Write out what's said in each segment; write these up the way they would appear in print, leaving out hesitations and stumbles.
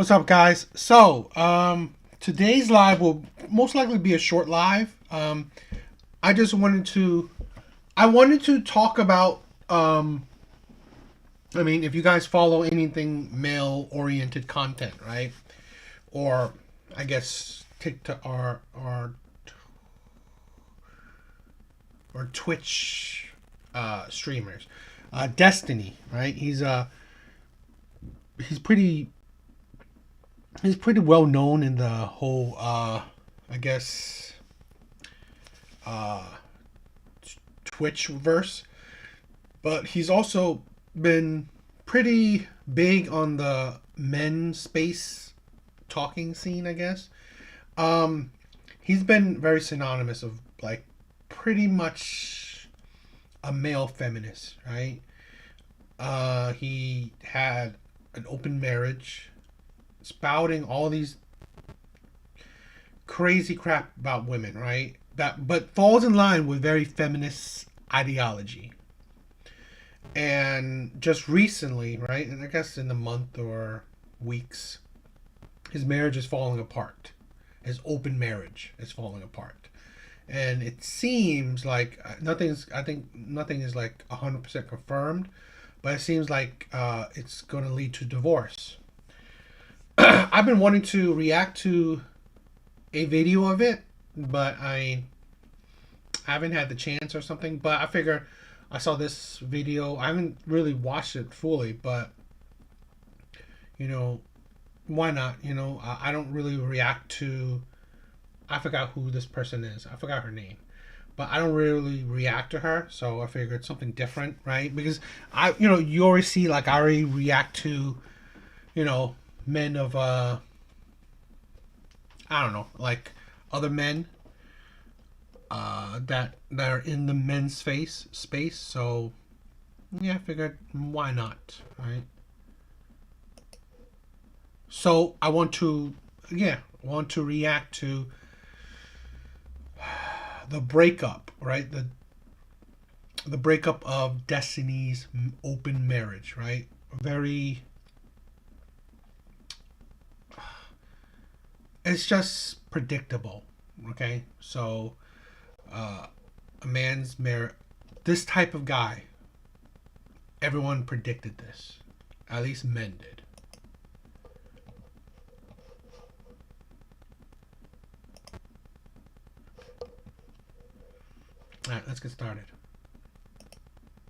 What's up, guys? Today's live will most likely be a short live. I just wanted to talk about, if you guys follow anything male-oriented content, right? Or, I guess, TikTok or Twitch streamers. Destiny, right? He's pretty well known in the whole I guess uh Twitch verse, but he's also been pretty big on the men space talking scene, I guess. He's been very synonymous of like pretty much a male feminist, right? He had an open marriage, spouting all these crazy crap about women, right? That but falls in line with very feminist ideology. And just recently, right? And I guess in the month or weeks, his marriage is falling apart. His open marriage is falling apart. And it seems like I think nothing is like 100% confirmed, but it seems like it's going to lead to divorce. I've been wanting to react to a video of it, but I haven't had the chance or something. But I figure I saw this video. I haven't really watched it fully, but you know, why not? I don't really react to. I forgot who this person is. I forgot her name, but I don't really react to her. So I figured something different, right? Because you already see like I already react to, men of I don't know, like other men that are in the men's space. So yeah, I figured why not, right? So I want to react to the breakup, right? The breakup of Destiny's open marriage, right? Very. It's just predictable, okay? So, a man's marriage, this type of guy, everyone predicted this. At least men did. All right, let's get started.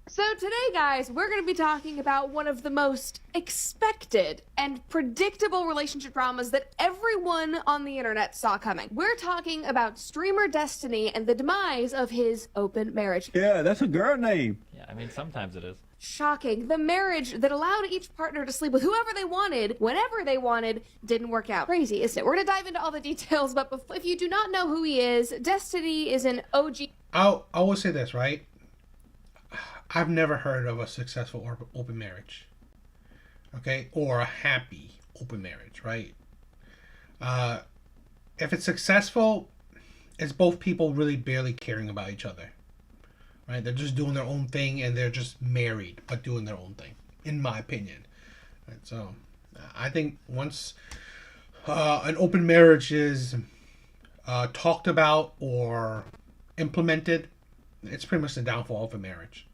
So today, guys, we're going to be talking about one of the most expected and predictable relationship dramas that everyone on the internet saw coming. We're talking about streamer Destiny and the demise of his open marriage. Yeah, that's a girl name. Yeah, I mean, sometimes it is. Shocking. The marriage that allowed each partner to sleep with whoever they wanted, whenever they wanted, didn't work out. Crazy, isn't it? We're going to dive into all the details, but if you do not know who he is, Destiny is an OG. I will say this, right? I've never heard of a successful open marriage, okay, or a happy open marriage, right? If it's successful, it's both people really barely caring about each other, right? They're just doing their own thing and they're just married but doing their own thing, in my opinion. Right? So I think once an open marriage is talked about or implemented, it's pretty much the downfall of a marriage.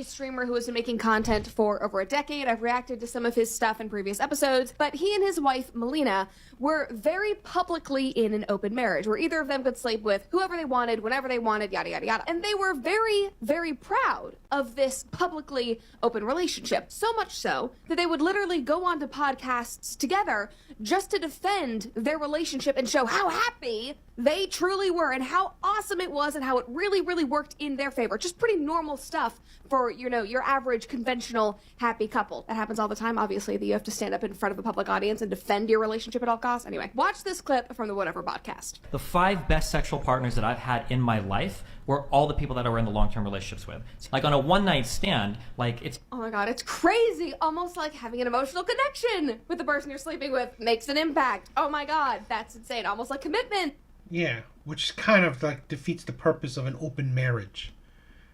Streamer who has been making content for over a decade. I've reacted to some of his stuff in previous episodes, but he and his wife, Melina, were very publicly in an open marriage where either of them could sleep with whoever they wanted, whenever they wanted, yada, yada, yada. And they were very, very proud of this publicly open relationship. So much so that they would literally go on to podcasts together just to defend their relationship and show how happy they truly were and how awesome it was and how it really, really worked in their favor. Just pretty normal stuff for, your average conventional happy couple. That happens all the time, obviously, that you have to stand up in front of a public audience and defend your relationship at all costs. Anyway, watch this clip from the Whatever podcast. The 5 best sexual partners that I've had in my life were all the people that I were in the long-term relationships with. Like on a one-night stand, it's... Oh my God, it's crazy. Almost like having an emotional connection with the person you're sleeping with makes an impact. Oh my God, that's insane. Almost like commitment. Yeah, which kind of like defeats the purpose of an open marriage,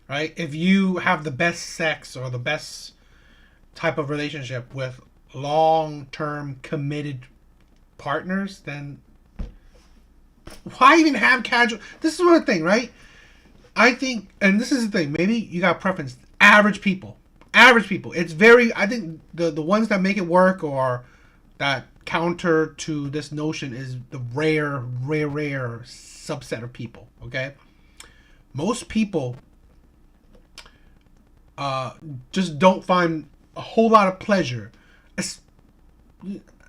right? If you have the best sex or the best type of relationship with long-term committed partners, then why even have casual? This is one thing, right? I think, and this is the thing, maybe you got preference. Average people. It's very, I think the ones that make it work or that counter to this notion is the rare subset of people, okay? Most people just don't find a whole lot of pleasure.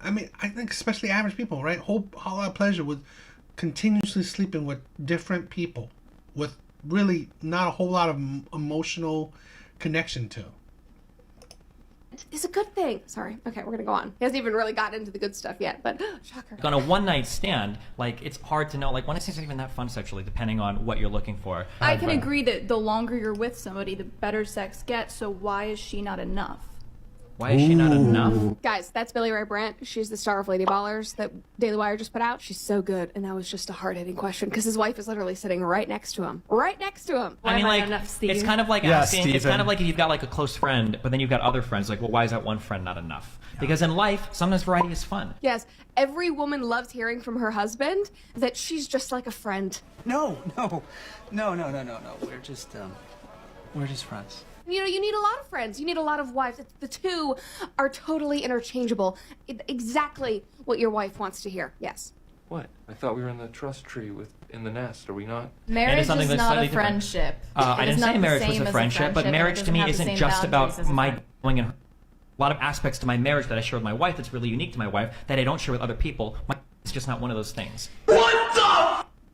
I mean, I think especially average people, right? Whole lot of pleasure with continuously sleeping with different people with really not a whole lot of emotional connection to. It's a good thing. Sorry. Okay, we're gonna go on. He hasn't even really gotten into the good stuff yet, but shocker. On a one-night stand, like, it's hard to know. Like, one night stands aren't even that fun sexually, depending on what you're looking for. I can agree that the longer you're with somebody, the better sex gets, so why is she not enough? Why is she not enough? Guys, that's Billy Ray Brandt. She's the star of Lady Ballers that Daily Wire just put out. She's so good, and that was just a hard-hitting question because his wife is literally sitting right next to him. Right next to him. I mean, like, it's kind of like asking, it's kind of like if you've got like a close friend, but then you've got other friends, like, well, why is that one friend not enough? Because in life, sometimes variety is fun. Yes, every woman loves hearing from her husband that she's just like a friend. No. We're just friends. You know, you need a lot of friends. You need a lot of wives. The two are totally interchangeable. Exactly what your wife wants to hear. Yes. What? I thought we were in the trust tree in the nest. Are we not? Marriage something is that's not slightly a different. friendship. I It is didn't not say the marriage was same a as friendship, but and it marriage to doesn't me have the isn't same just boundaries about as a my friend. going in. A lot of aspects to my marriage that I share with my wife that's really unique to my wife that I don't share with other people. It's just not one of those things.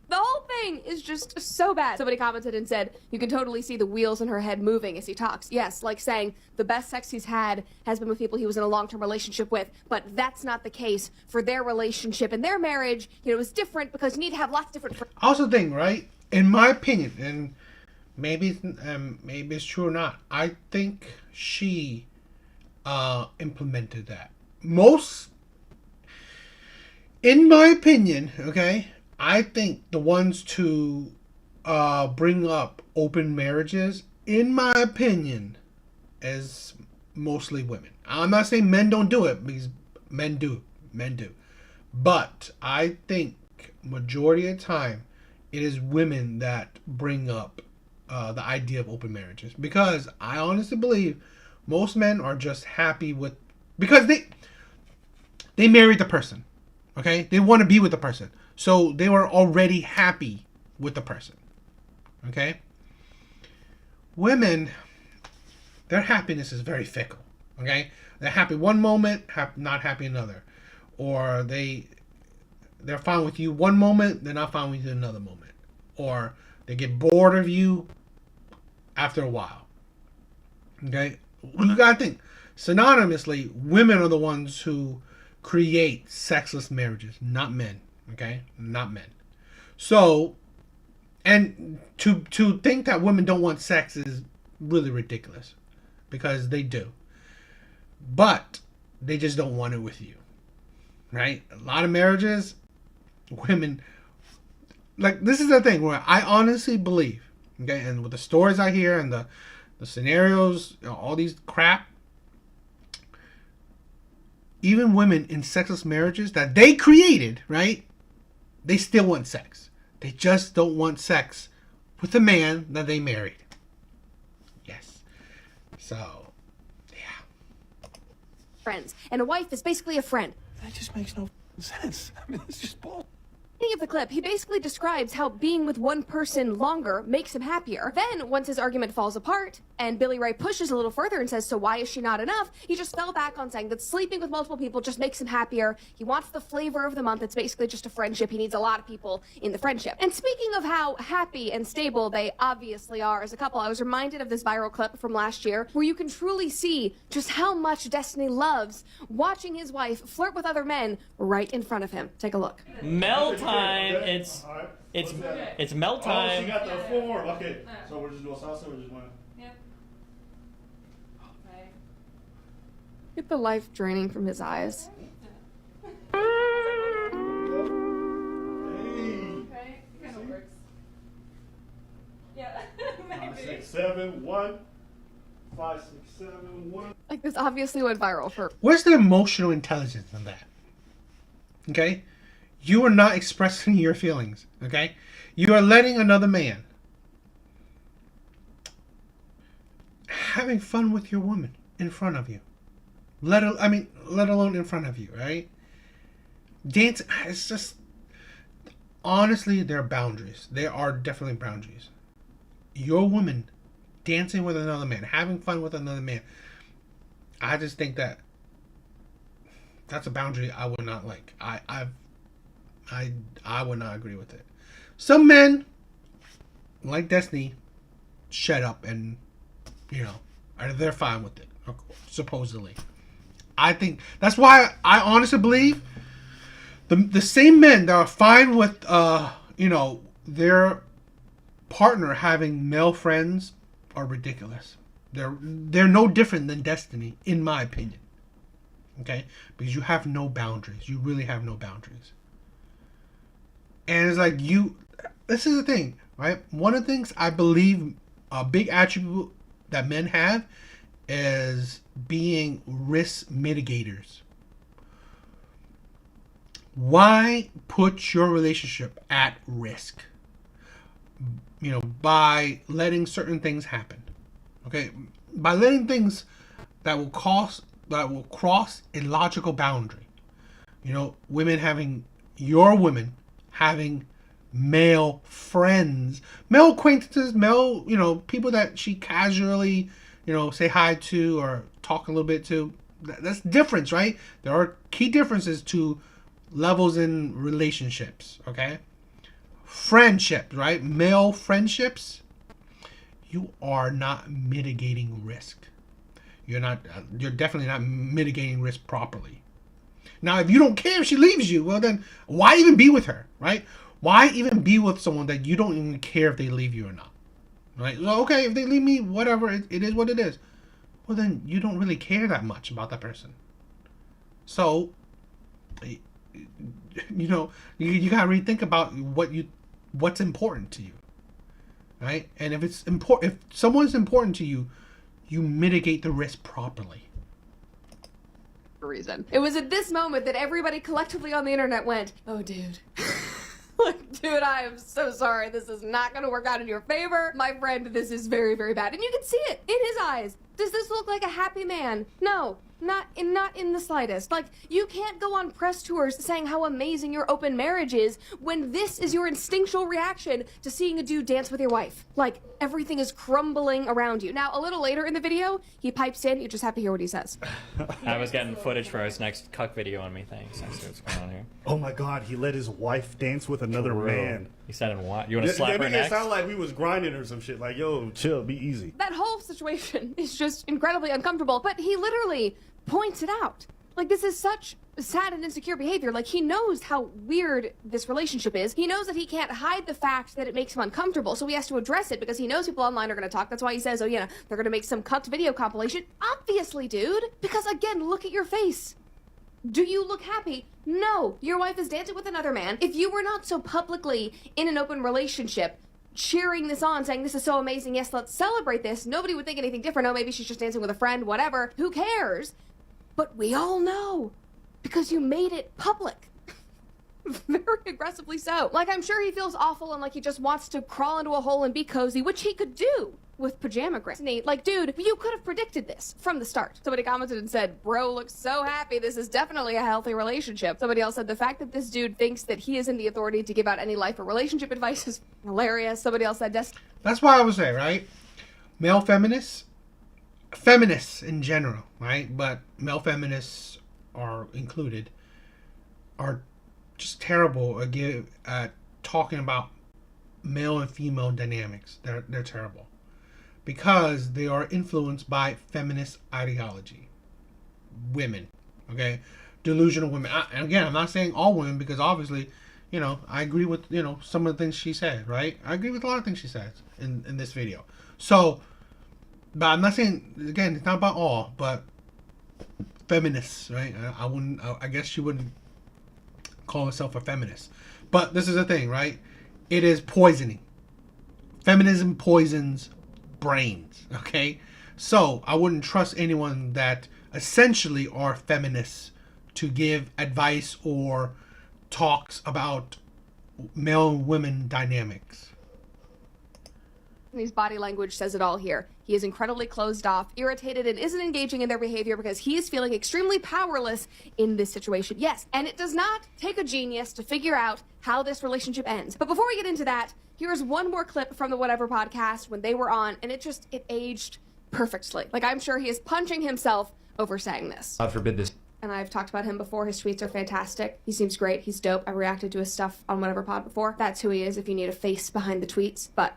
The whole thing is just so bad. Somebody commented and said, you can totally see the wheels in her head moving as he talks. Yes, like saying the best sex he's had has been with people he was in a long-term relationship with, but that's not the case for their relationship and their marriage. You know, it was different because you need to have lots of different friends. I also think, right, in my opinion, and maybe it's true or not, I think she implemented that. In my opinion, okay, I think the ones to bring up open marriages, in my opinion, is mostly women. I'm not saying men don't do it, because men do. But I think majority of the time, it is women that bring up the idea of open marriages. Because I honestly believe most men are just happy with... Because they married the person. Okay? They want to be with the person. So they were already happy with the person. Okay? Women, their happiness is very fickle. Okay? They're happy one moment, not happy another. Or they're fine with you one moment, they're not fine with you another moment. Or they get bored of you after a while. Okay? You gotta think. Synonymously, women are the ones who create sexless marriages, not men. Okay? Not men. So, and to think that women don't want sex is really ridiculous. Because they do. But they just don't want it with you. Right? A lot of marriages, women, like, this is the thing where I honestly believe, okay, and with the stories I hear and the scenarios, you know, all these crap, even women in sexless marriages that they created, right? They still want sex. They just don't want sex with the man that they married. Yes. So, yeah. Friends. And a wife is basically a friend. That just makes no sense. I mean, it's just bull. Beginning of the clip, he basically describes how being with one person longer makes him happier. Then, once his argument falls apart, and Billy Ray pushes a little further and says, so why is she not enough? He just fell back on saying that sleeping with multiple people just makes him happier. He wants the flavor of the month. It's basically just a friendship. He needs a lot of people in the friendship. And speaking of how happy and stable they obviously are as a couple, I was reminded of this viral clip from last year where you can truly see just how much Destiny loves watching his wife flirt with other men right in front of him. Take a look. Mel time. It's Mel Oh, she time. got the form. Okay, so we're just doing salsa. We're just going. Get the life draining from his eyes. Hey. Okay, it kind of works. Yeah, 5, 6, 7, 1. 5, 6, 7, 1. Like, this obviously went viral for. Where's the emotional intelligence in that? Okay? You are not expressing your feelings. Okay? You are letting another man having fun with your woman in front of you. Let alone in front of you, right? Dance, it's just, honestly, there are boundaries. There are definitely boundaries. Your woman dancing with another man, having fun with another man, I just think that that's a boundary I would not like. I would not agree with it. Some men, like Destiny, shut up and, they're fine with it, supposedly. I think that's why I honestly believe the same men that are fine with their partner having male friends are ridiculous. They're no different than Destiny, in my opinion. Okay? Because you have no boundaries. You really have no boundaries. And it's like this is the thing, right? One of the things I believe a big attribute that men have is being risk mitigators. Why put your relationship at risk? By letting certain things happen. Okay? By letting things that will cross a logical boundary. Your women having male friends, male acquaintances, male, people that she casually, say hi to or talk a little bit to. That's difference, right? There are key differences to levels in relationships, okay? Friendships, right? Male friendships, you are not mitigating risk. You're definitely not mitigating risk properly. Now, if you don't care if she leaves you, well then, why even be with her, right? Why even be with someone that you don't even care if they leave you or not, right? So, okay, if they leave me, whatever, it is what it is. Well, then you don't really care that much about that person. So, you gotta rethink about what's important to you, right? And if someone's important to you, you mitigate the risk properly. Reason. It was at this moment that everybody collectively on the internet went, "Oh, dude." Like, dude, I am so sorry. This is not going to work out in your favor. My friend, this is very, very bad. And you can see it in his eyes. Does this look like a happy man? No, not in the slightest. Like, you can't go on press tours saying how amazing your open marriage is when this is your instinctual reaction to seeing a dude dance with your wife. Like, everything is crumbling around you. Now, a little later in the video, he pipes in. You just have to hear what he says. I was getting footage for his next cuck video on me thing. So I see what's going on here. Oh my God, he let his wife dance with another man. He said, "In what? You want to slap her That next?" it sound like we was grinding or some shit. Like, yo, chill, be easy. That whole situation is just incredibly uncomfortable, but he literally points it out. Like, this is such sad and insecure behavior. Like, he knows how weird this relationship is. He knows that he can't hide the fact that it makes him uncomfortable, so he has to address it because he knows people online are going to talk. That's why he says, they're going to make some cucked video compilation. Obviously, dude. Because, again, look at your face. Do you look happy? No. Your wife is dancing with another man. If you were not so publicly in an open relationship, cheering this on, saying this is so amazing, yes, let's celebrate this, nobody would think anything different. Oh, maybe she's just dancing with a friend, whatever. Who cares? But we all know because you made it public. Very aggressively so. Like, I'm sure he feels awful and like he just wants to crawl into a hole and be cozy, which he could do with pajama gray. Like, dude, you could have predicted this from the start. Somebody commented and said, "Bro looks so happy. This is definitely a healthy relationship." Somebody else said, "The fact that this dude thinks that he is in the authority to give out any life or relationship advice is hilarious." Somebody else said, That's why I would say, right? Male feminists in general, right? But male feminists are included, are just terrible at talking about male and female dynamics. They're terrible because they are influenced by feminist ideology. Women, okay? Delusional women. And again, I'm not saying all women because obviously, I agree with, some of the things she said, right? I agree with a lot of things she says in this video. So, but I'm not saying, again, it's not about all, but feminists, right? I guess she wouldn't call herself a feminist. But this is the thing, right? It is poisoning. Feminism poisons brains, okay? So I wouldn't trust anyone that essentially are feminists to give advice or talks about male and women dynamics. His body language says it all here. He is incredibly closed off, irritated, and isn't engaging in their behavior because he is feeling extremely powerless in this situation. Yes, and it does not take a genius to figure out how this relationship ends. But before we get into that, here's one more clip from the Whatever podcast when they were on, and it aged perfectly. Like, I'm sure he is punching himself over saying this. God forbid this. And I've talked about him before. His tweets are fantastic. He seems great. He's dope. I reacted to his stuff on Whatever Pod before. That's who he is if you need a face behind the tweets. But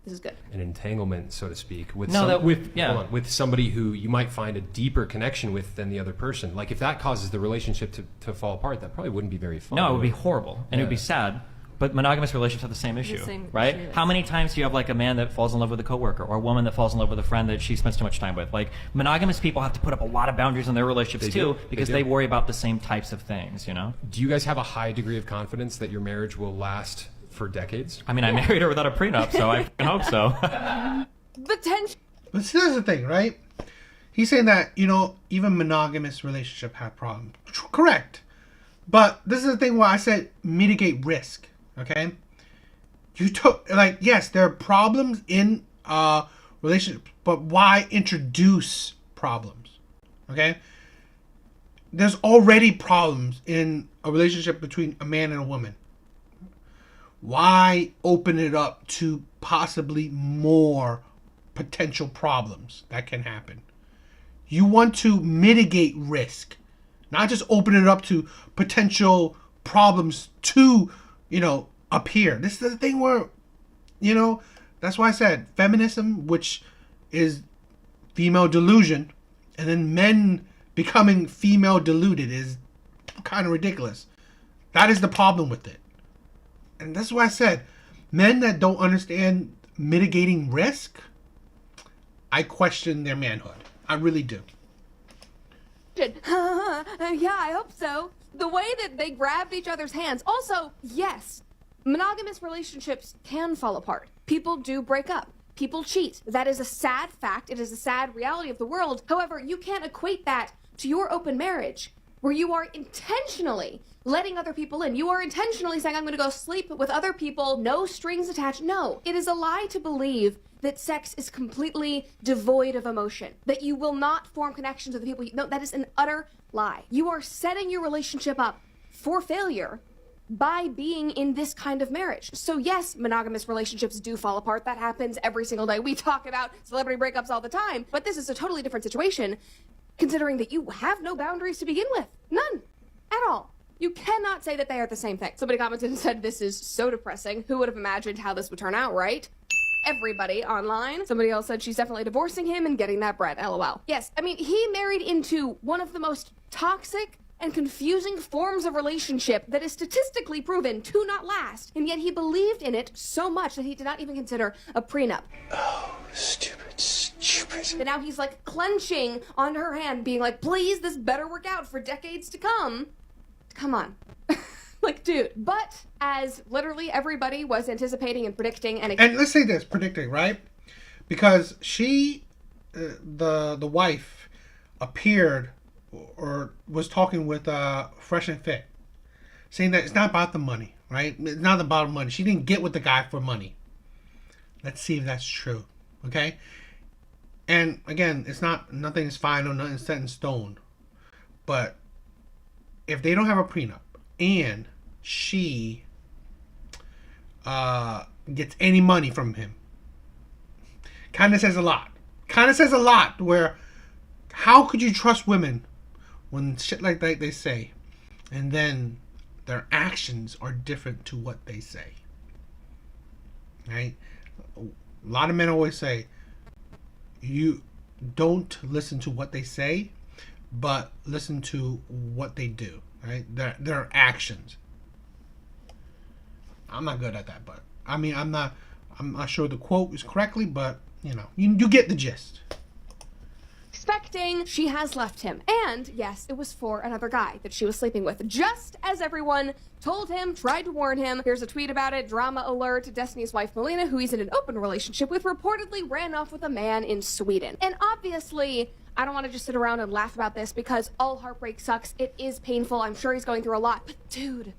this is good. An entanglement, so to speak, with with somebody who you might find a deeper connection with than the other person. Like if that causes the relationship to fall apart, that probably wouldn't be very fun. No, it would be horrible and it would be sad. But monogamous relationships have the same issue, right? issue. How many times do you have like a man that falls in love with a coworker or a woman that falls in love with a friend that she spends too much time with? Like monogamous people have to put up a lot of boundaries in their relationships too because they worry about the same types of things, you know? Do you guys have a high degree of confidence that your marriage will last for decades? I mean, I married her without a prenup, so I hope so. The tension. But here's the thing, right? He's saying that, even monogamous relationship have problems. Correct. But this is the thing where I said mitigate risk, okay? Yes, there are problems in relationships, but why introduce problems, okay? There's already problems in a relationship between a man and a woman. Why open it up to possibly more potential problems that can happen? You want to mitigate risk, not just open it up to potential problems to, appear. This is the thing where, that's why I said feminism, which is female delusion, and then men becoming female deluded is kind of ridiculous. That is the problem with it. And that's why I said, men that don't understand mitigating risk, I question their manhood. I really do. Yeah, I hope so. The way that they grabbed each other's hands. Also, yes, monogamous relationships can fall apart. People do break up. People cheat. That is a sad fact. It is a sad reality of the world. However, you can't equate that to your open marriage, where you are intentionally letting other people in. You are intentionally saying, I'm going to go sleep with other people, no strings attached. No, it is a lie to believe that sex is completely devoid of emotion, that you will not form connections with the people. No, that is an utter lie. You are setting your relationship up for failure by being in this kind of marriage. So yes, monogamous relationships do fall apart. That happens every single day. We talk about celebrity breakups all the time, but this is a totally different situation, considering that you have no boundaries to begin with. None. At all. You cannot say that they are the same thing. Somebody commented and said, this is so depressing. Who would have imagined how this would turn out, right? Everybody online. Somebody else said she's definitely divorcing him and getting that bread. LOL. Yes, I mean, he married into one of the most toxic and confusing forms of relationship that is statistically proven to not last. And yet he believed in it so much that he did not even consider a prenup. Oh, stupid. And now he's like clenching on her hand, being like, please, this better work out for decades to come. Come on. Like, dude. But as literally everybody was anticipating and predicting and let's say this, predicting, right? Because she, the wife, appeared or was talking with Fresh and Fit, saying that it's not about the money, right? It's not about money. She didn't get with the guy for money. Let's see if that's true, okay? And again, nothing is final, nothing is set in stone. But if they don't have a prenup and she gets any money from him, kind of says a lot. Kind of says a lot where how could you trust women when shit like that they say and then their actions are different to what they say, right? A lot of men always say you don't listen to what they say, but listen to what they do, right? Their actions. I'm not good at that, but I mean, I'm not sure the quote is correctly, but you get the gist. expecting, she has left him. And yes, it was for another guy that she was sleeping with, just as everyone told him, tried to warn him. Here's a tweet about it. Drama alert. Destiny's wife Melina, who he's in an open relationship with, reportedly ran off with a man in Sweden. And obviously, I don't want to just sit around and laugh about this because all heartbreak sucks. It is painful. I'm sure he's going through a lot. But dude,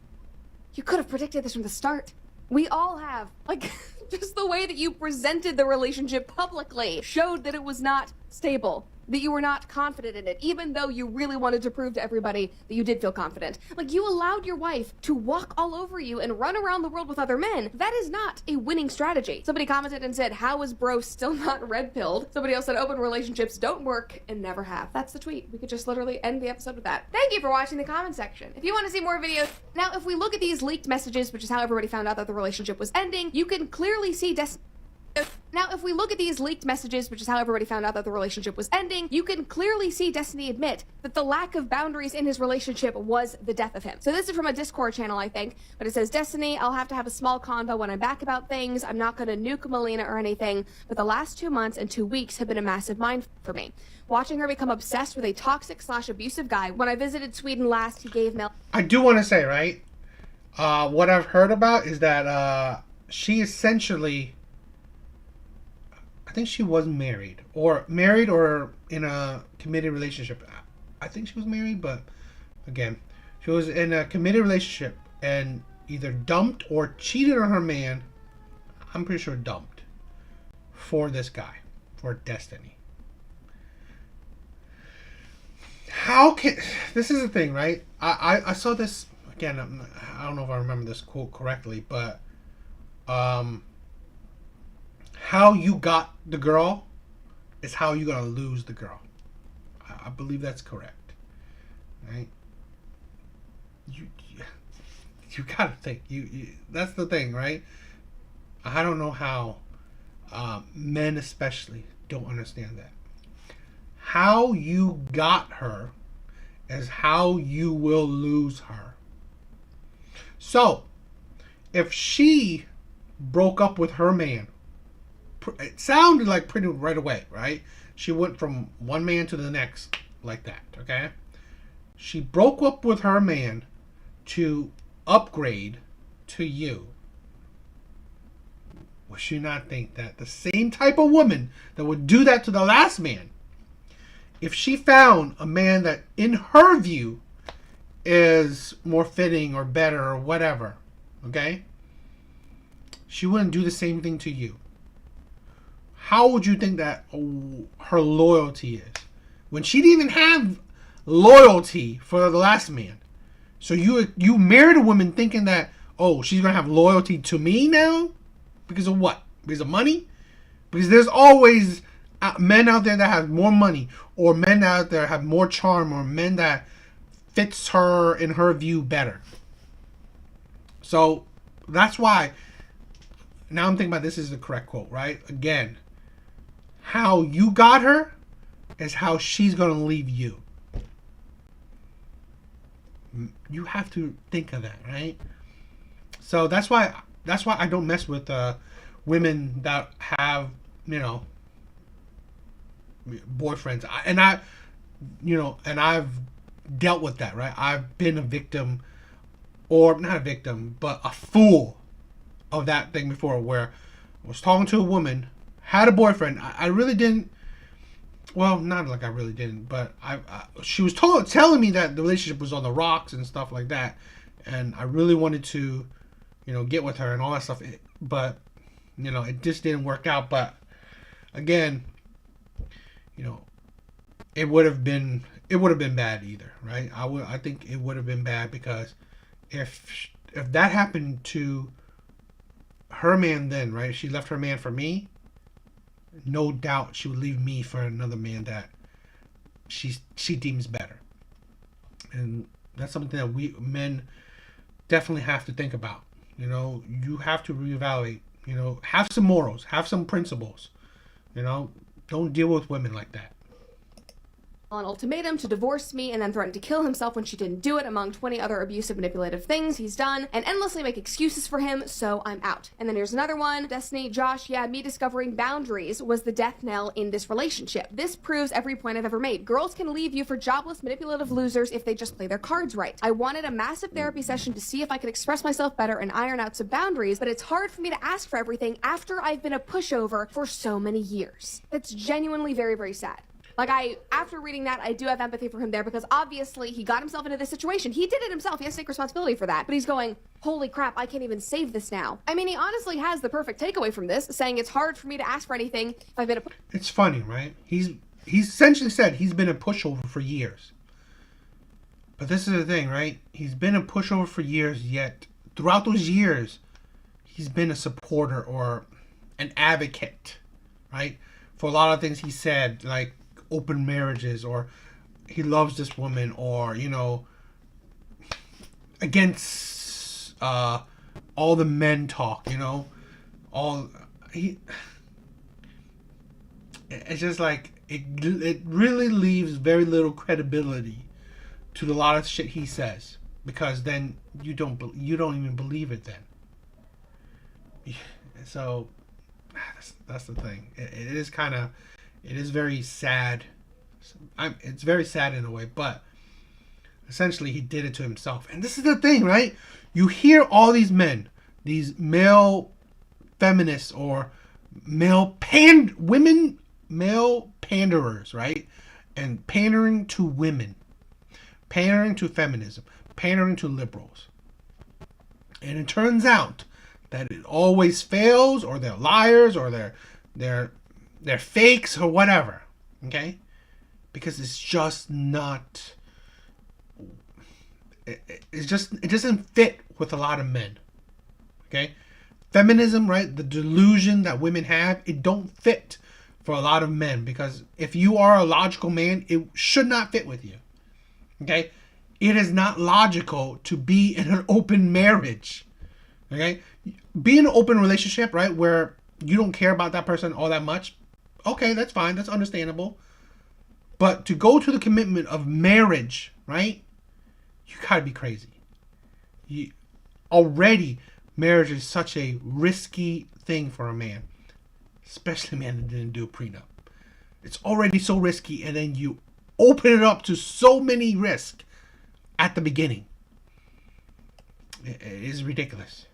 you could have predicted this from the start. We all have. Like, just the way that you presented the relationship publicly showed that it was not stable, that you were not confident in it, even though you really wanted to prove to everybody that you did feel confident. Like, you allowed your wife to walk all over you and run around the world with other men. That is not a winning strategy. Somebody commented and said, how is bro still not red-pilled? Somebody else said, open relationships don't work and never have. That's the tweet. We could just literally end the episode with that. Thank you for watching the comment section. If you want to see more videos, now if we look at these leaked messages, which is how everybody found out that the relationship was ending, you can clearly see Now, if we look at these leaked messages, which is how everybody found out that the relationship was ending, you can clearly see Destiny admit that the lack of boundaries in his relationship was the death of him. So this is from a Discord channel, I think, but it says, Destiny, I'll have to have a small convo when I'm back about things. I'm not going to nuke Melina or anything, but the last 2 months and 2 weeks have been a massive mind for me. Watching her become obsessed with a toxic/abusive guy. When I visited Sweden last, he gave Mel... I do want to say, right, what I've heard about is that she essentially... I think she was married or in a committed relationship. I think she was married, but again, she was in a committed relationship and either dumped or cheated on her man. I'm pretty sure dumped for this guy, for Destiny. How can, this is the thing, right? I saw this again. I don't know if I remember this quote correctly, but how you got the girl is how you're gonna lose the girl. I believe that's correct, right? You gotta think. You that's the thing, right? I don't know how men especially don't understand that. How you got her is how you will lose her. So, if she broke up with her man, it sounded like pretty right away, right? She went from one man to the next like that, okay? She broke up with her man to upgrade to you. Would she not think that the same type of woman that would do that to the last man, if she found a man that in her view is more fitting or better or whatever, okay? She wouldn't do the same thing to you. How would you think that her loyalty is? When she didn't even have loyalty for the last man. So you married a woman thinking that, oh, she's going to have loyalty to me now? Because of what? Because of money? Because there's always men out there that have more money, or men out there have more charm, or men that fits her in her view better. So that's why, now I'm thinking about this is the correct quote, right? Again, how you got her is how she's going to leave you. You have to think of that, right? So that's why I don't mess with women that have, boyfriends. And I've dealt with that, right? I've been a victim, or not a victim, but a fool of that thing before, where I was talking to a woman, had a boyfriend. I really didn't. Well, not like I really didn't, but she was telling me that the relationship was on the rocks and stuff like that, and I really wanted to, get with her and all that stuff. But it just didn't work out. But again, it would have been bad either, right? I think it would have been bad, because if that happened to her man, then, right, she left her man for me, no doubt she would leave me for another man that she deems better. And that's something that we men definitely have to think about. You have to reevaluate. Have some morals, have some principles. Don't deal with women like that. an ultimatum to divorce me and then threatened to kill himself when she didn't do it, among 20 other abusive, manipulative things he's done, and endlessly make excuses for him, so I'm out. And then here's another one. Destiny, Josh, yeah, me discovering boundaries was the death knell in this relationship. This proves every point I've ever made. Girls can leave you for jobless, manipulative losers if they just play their cards right. I wanted a massive therapy session to see if I could express myself better and iron out some boundaries, but it's hard for me to ask for everything after I've been a pushover for so many years. That's genuinely very, very sad. Like, after reading that, I do have empathy for him there, because obviously he got himself into this situation. He did it himself. He has to take responsibility for that. But he's going, holy crap, I can't even save this now. I mean, he honestly has the perfect takeaway from this, saying it's hard for me to ask for anything if I've been a... It's funny, right? He's essentially said he's been a pushover for years. But this is the thing, right? He's been a pushover for years, yet throughout those years, he's been a supporter or an advocate, right? For a lot of things he said, like open marriages, or he loves this woman, or, you know, against all the men talk, you know, it's just like it really leaves very little credibility to a lot of shit he says, because then you don't even believe it then. So that's the thing. It is very sad. It's very sad in a way, but essentially he did it to himself. And this is the thing, right? You hear all these men, these male feminists or male panderers, right? And pandering to women, pandering to feminism, pandering to liberals. And it turns out that it always fails, or they're liars, or they're fakes, or whatever. Okay? Because it's just not... It doesn't fit with a lot of men. Okay? Feminism, right? The delusion that women have, it don't fit for a lot of men. Because if you are a logical man, it should not fit with you. Okay? It is not logical to be in an open marriage. Okay? Be in an open relationship, right? Where you don't care about that person all that much. Okay, that's fine. That's understandable. But to go to the commitment of marriage, right? You gotta be crazy. Already, marriage is such a risky thing for a man. Especially a man that didn't do a prenup. It's already so risky, and then you open it up to so many risks at the beginning. It is ridiculous.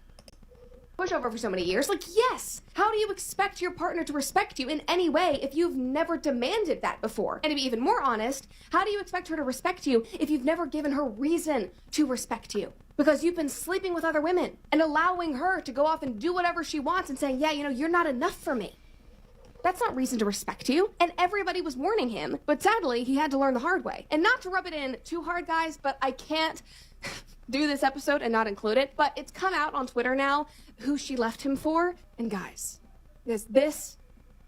Pushover for so many years. Like, yes, how do you expect your partner to respect you in any way if you've never demanded that before? And to be even more honest, how do you expect her to respect you if you've never given her reason to respect you? Because you've been sleeping with other women and allowing her to go off and do whatever she wants and saying, yeah, you know, you're not enough for me. That's not reason to respect you. And everybody was warning him, but sadly, he had to learn the hard way. And not to rub it in too hard, guys, but I can't do this episode and not include it, but it's come out on Twitter now who she left him for. And guys, this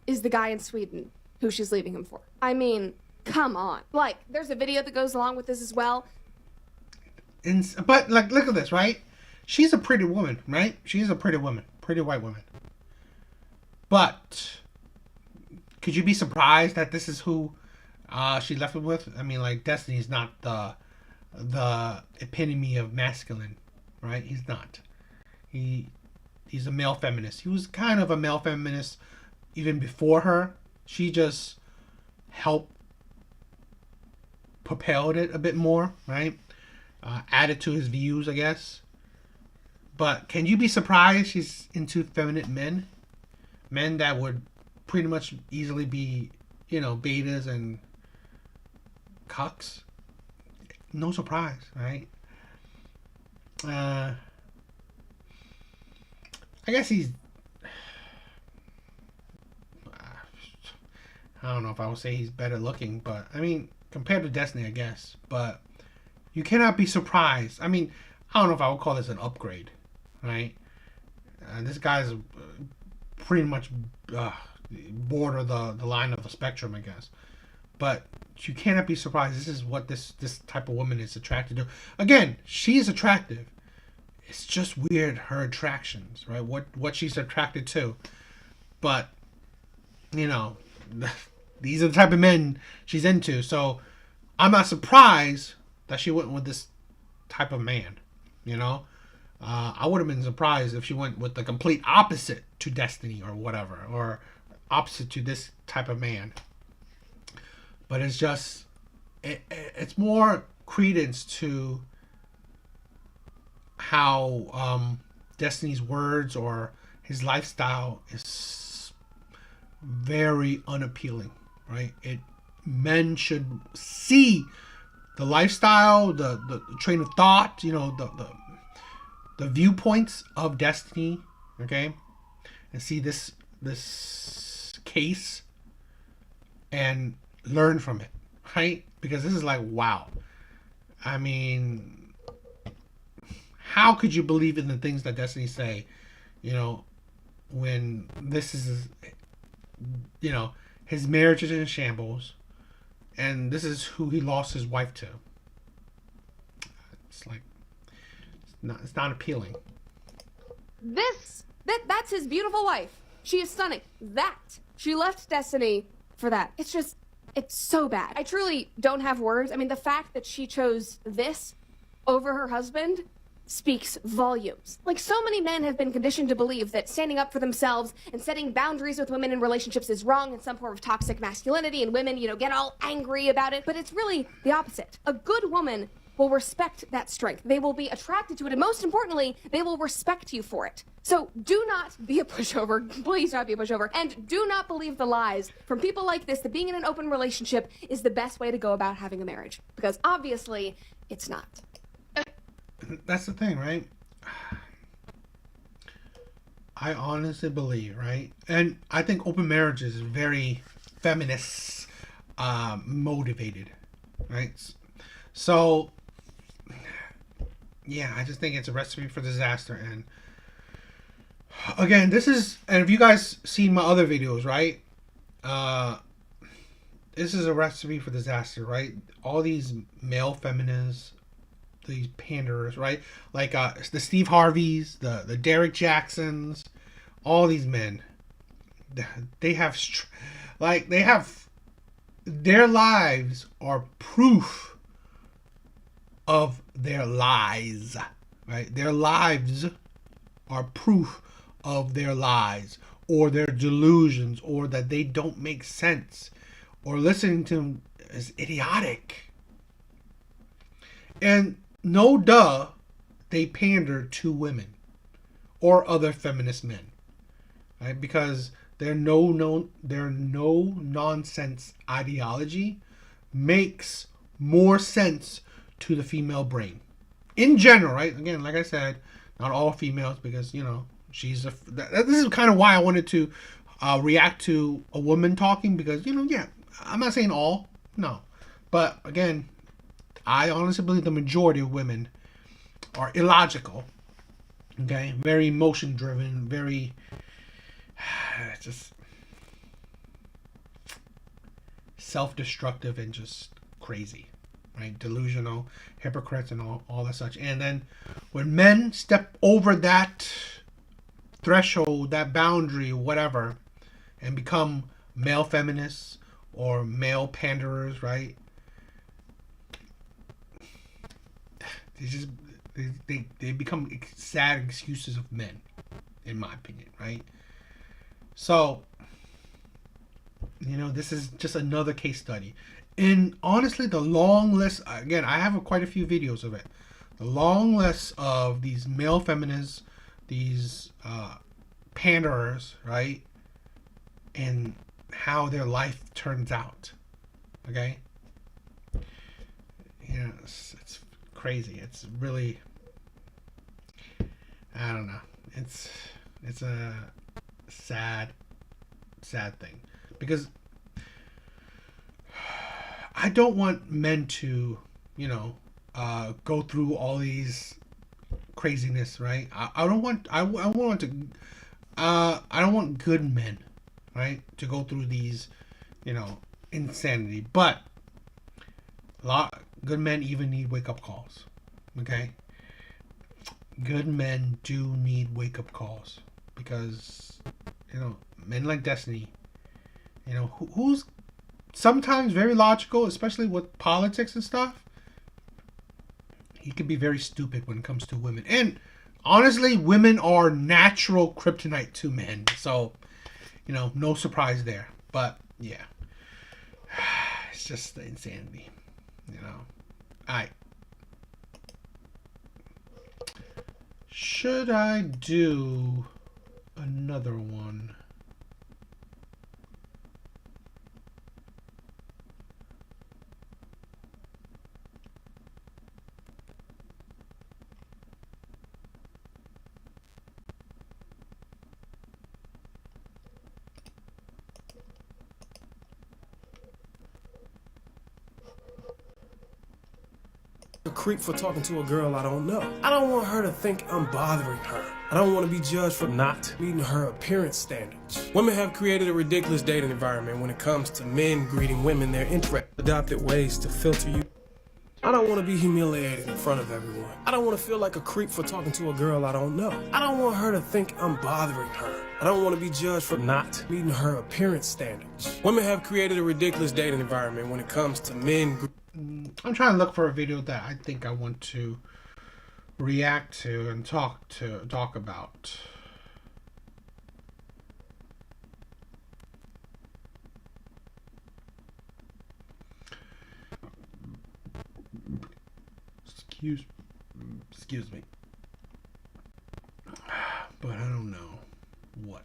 is the guy in Sweden who she's leaving him for. I mean, come on. Like, there's a video that goes along with this as well. But, like, look at this, right? She's a pretty woman, right? She's a pretty woman. Pretty white woman. But could you be surprised that this is who she left him with? I mean, like, Destiny's not the epitome of masculine, right? He's not. He's a male feminist. He was kind of a male feminist even before her. She just helped propelled it a bit more, right? Added to his views, I guess. But can you be surprised she's into feminine men? Men that would pretty much easily be, you know, betas and cucks. No surprise, right? I guess he's... I don't know if I would say he's better looking, but I mean, compared to Destiny, I guess. But you cannot be surprised. I mean, I don't know if I would call this an upgrade, right? This guy's pretty much border the line of the spectrum, I guess. But you cannot be surprised. This is what this type of woman is attracted to. Again, she's attractive. It's just weird, her attractions, right? What she's attracted to. But, you know, these are the type of men she's into. So I'm not surprised that she went with this type of man. You know, I would have been surprised if she went with the complete opposite to Destiny or whatever, or opposite to this type of man. But it's just, it's more credence to how Destiny's words or his lifestyle is very unappealing, right? Men should see the lifestyle, the train of thought, you know, the viewpoints of Destiny, okay, and see this case and learn from it, right? Because this is like, wow. I mean, how could you believe in the things that Destiny say, you know, when this is, you know, his marriage is in shambles, and this is who he lost his wife to. It's like, it's not appealing. That's his beautiful wife. She is stunning. She left Destiny for that. It's so bad. I truly don't have words. I mean, the fact that she chose this over her husband speaks volumes. Like, so many men have been conditioned to believe that standing up for themselves and setting boundaries with women in relationships is wrong and some form of toxic masculinity, and women, you know, get all angry about it. But it's really the opposite. A good woman will respect that strength. They will be attracted to it, and most importantly, they will respect you for it. So do not be a pushover. Please do not be a pushover. And do not believe the lies from people like this that being in an open relationship is the best way to go about having a marriage. Because obviously, it's not. That's the thing, right? I honestly believe, right? And I think open marriage is very feminist motivated, right? So, yeah, I just think it's a recipe for disaster. And again, this is, and if you guys seen my other videos, right? This is a recipe for disaster, right? All these male feminists, these panderers, right? Like the Steve Harveys, the Derek Jacksons, all these men. They have, their lives are proof of their lies, right? Their lives are proof of their lies or their delusions, or that they don't make sense, or listening to them is idiotic. And no duh, they pander to women or other feminist men, right? Because their no nonsense ideology makes more sense to the female brain in general, right? Again, like I said, not all females, because, you know, this is kind of why I wanted to react to a woman talking, because, you know, yeah, I'm not saying all, no, but again, I honestly believe the majority of women are illogical, okay, very emotion driven, very just self-destructive and just crazy, right? Delusional, hypocrites, and all that such. And then when men step over that threshold, that boundary, whatever, and become male feminists or male panderers, right? They become sad excuses of men, in my opinion, right? So, you know, this is just another case study. And honestly, the long list, again, I have quite a few videos of it. The long list of these male feminists, these panderers, right? And how their life turns out, okay? You know, it's crazy. It's really, I don't know. It's a sad thing, because I don't want men to, you know, go through all these craziness, right? I don't want good men, right, to go through these, you know, insanity. But good men even need wake-up calls, okay? Good men do need wake-up calls, because, you know, men like Destiny, you know, sometimes very logical, especially with politics and stuff. He can be very stupid when it comes to women. And honestly, women are natural kryptonite to men. So, you know, no surprise there. But, yeah. It's just the insanity. You know. Alright. Should I do another one? A creep for talking to a girl I don't know. I don't want her to think I'm bothering her. I don't want to be judged for not meeting her appearance standards. Women have created a ridiculous dating environment when it comes to men greeting women their interest. Adopted ways to filter you. I don't want to be humiliated in front of everyone. I don't want to feel like a creep for talking to a girl I don't know. I don't want her to think I'm bothering her. I don't want to be judged for not meeting her appearance standards. Women have created a ridiculous dating environment when it comes to men. I'm trying to look for a video that I think I want to react to and talk about. Excuse me. But I don't know what.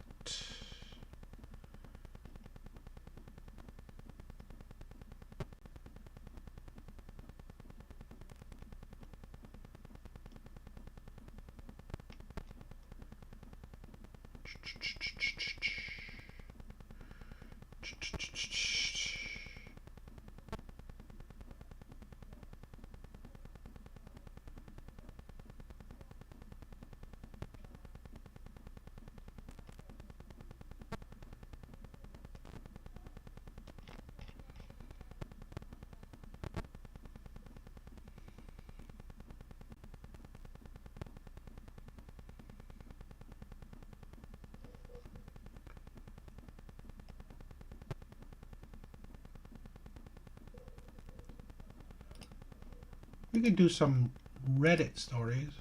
We could do some Reddit stories.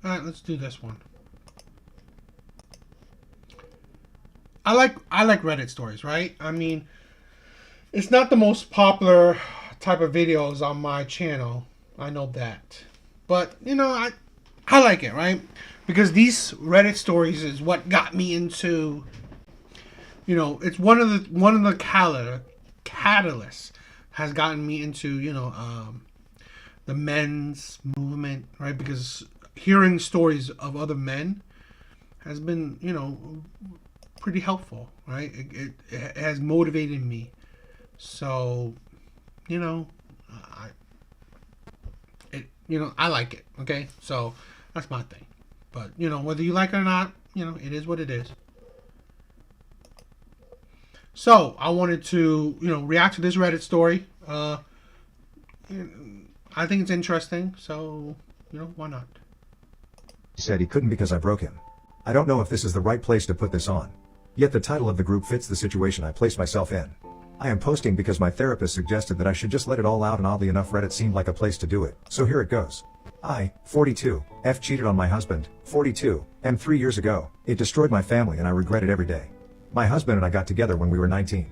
Alright, let's do this one. I like Reddit stories, right? I mean, it's not the most popular type of videos on my channel. I know that. But, you know, I like it, right? Because these Reddit stories is what got me into, you know, it's one of the catalysts has gotten me into, you know, the men's movement, right? Because hearing stories of other men has been, you know, pretty helpful, right? It has motivated me. So, you know, I like it. Okay, so that's my thing. But you know, whether you like it or not, you know, it is what it is. So I wanted to, you know, react to this Reddit story. I think it's interesting. So, you know, why not? He said he couldn't because I broke him. I don't know if this is the right place to put this on. Yet the title of the group fits the situation I placed myself in. I am posting because my therapist suggested that I should just let it all out, and oddly enough Reddit seemed like a place to do it. So here it goes. I, 42, F cheated on my husband, 42, M 3 years ago. It destroyed my family and I regret it every day. My husband and I got together when we were 19.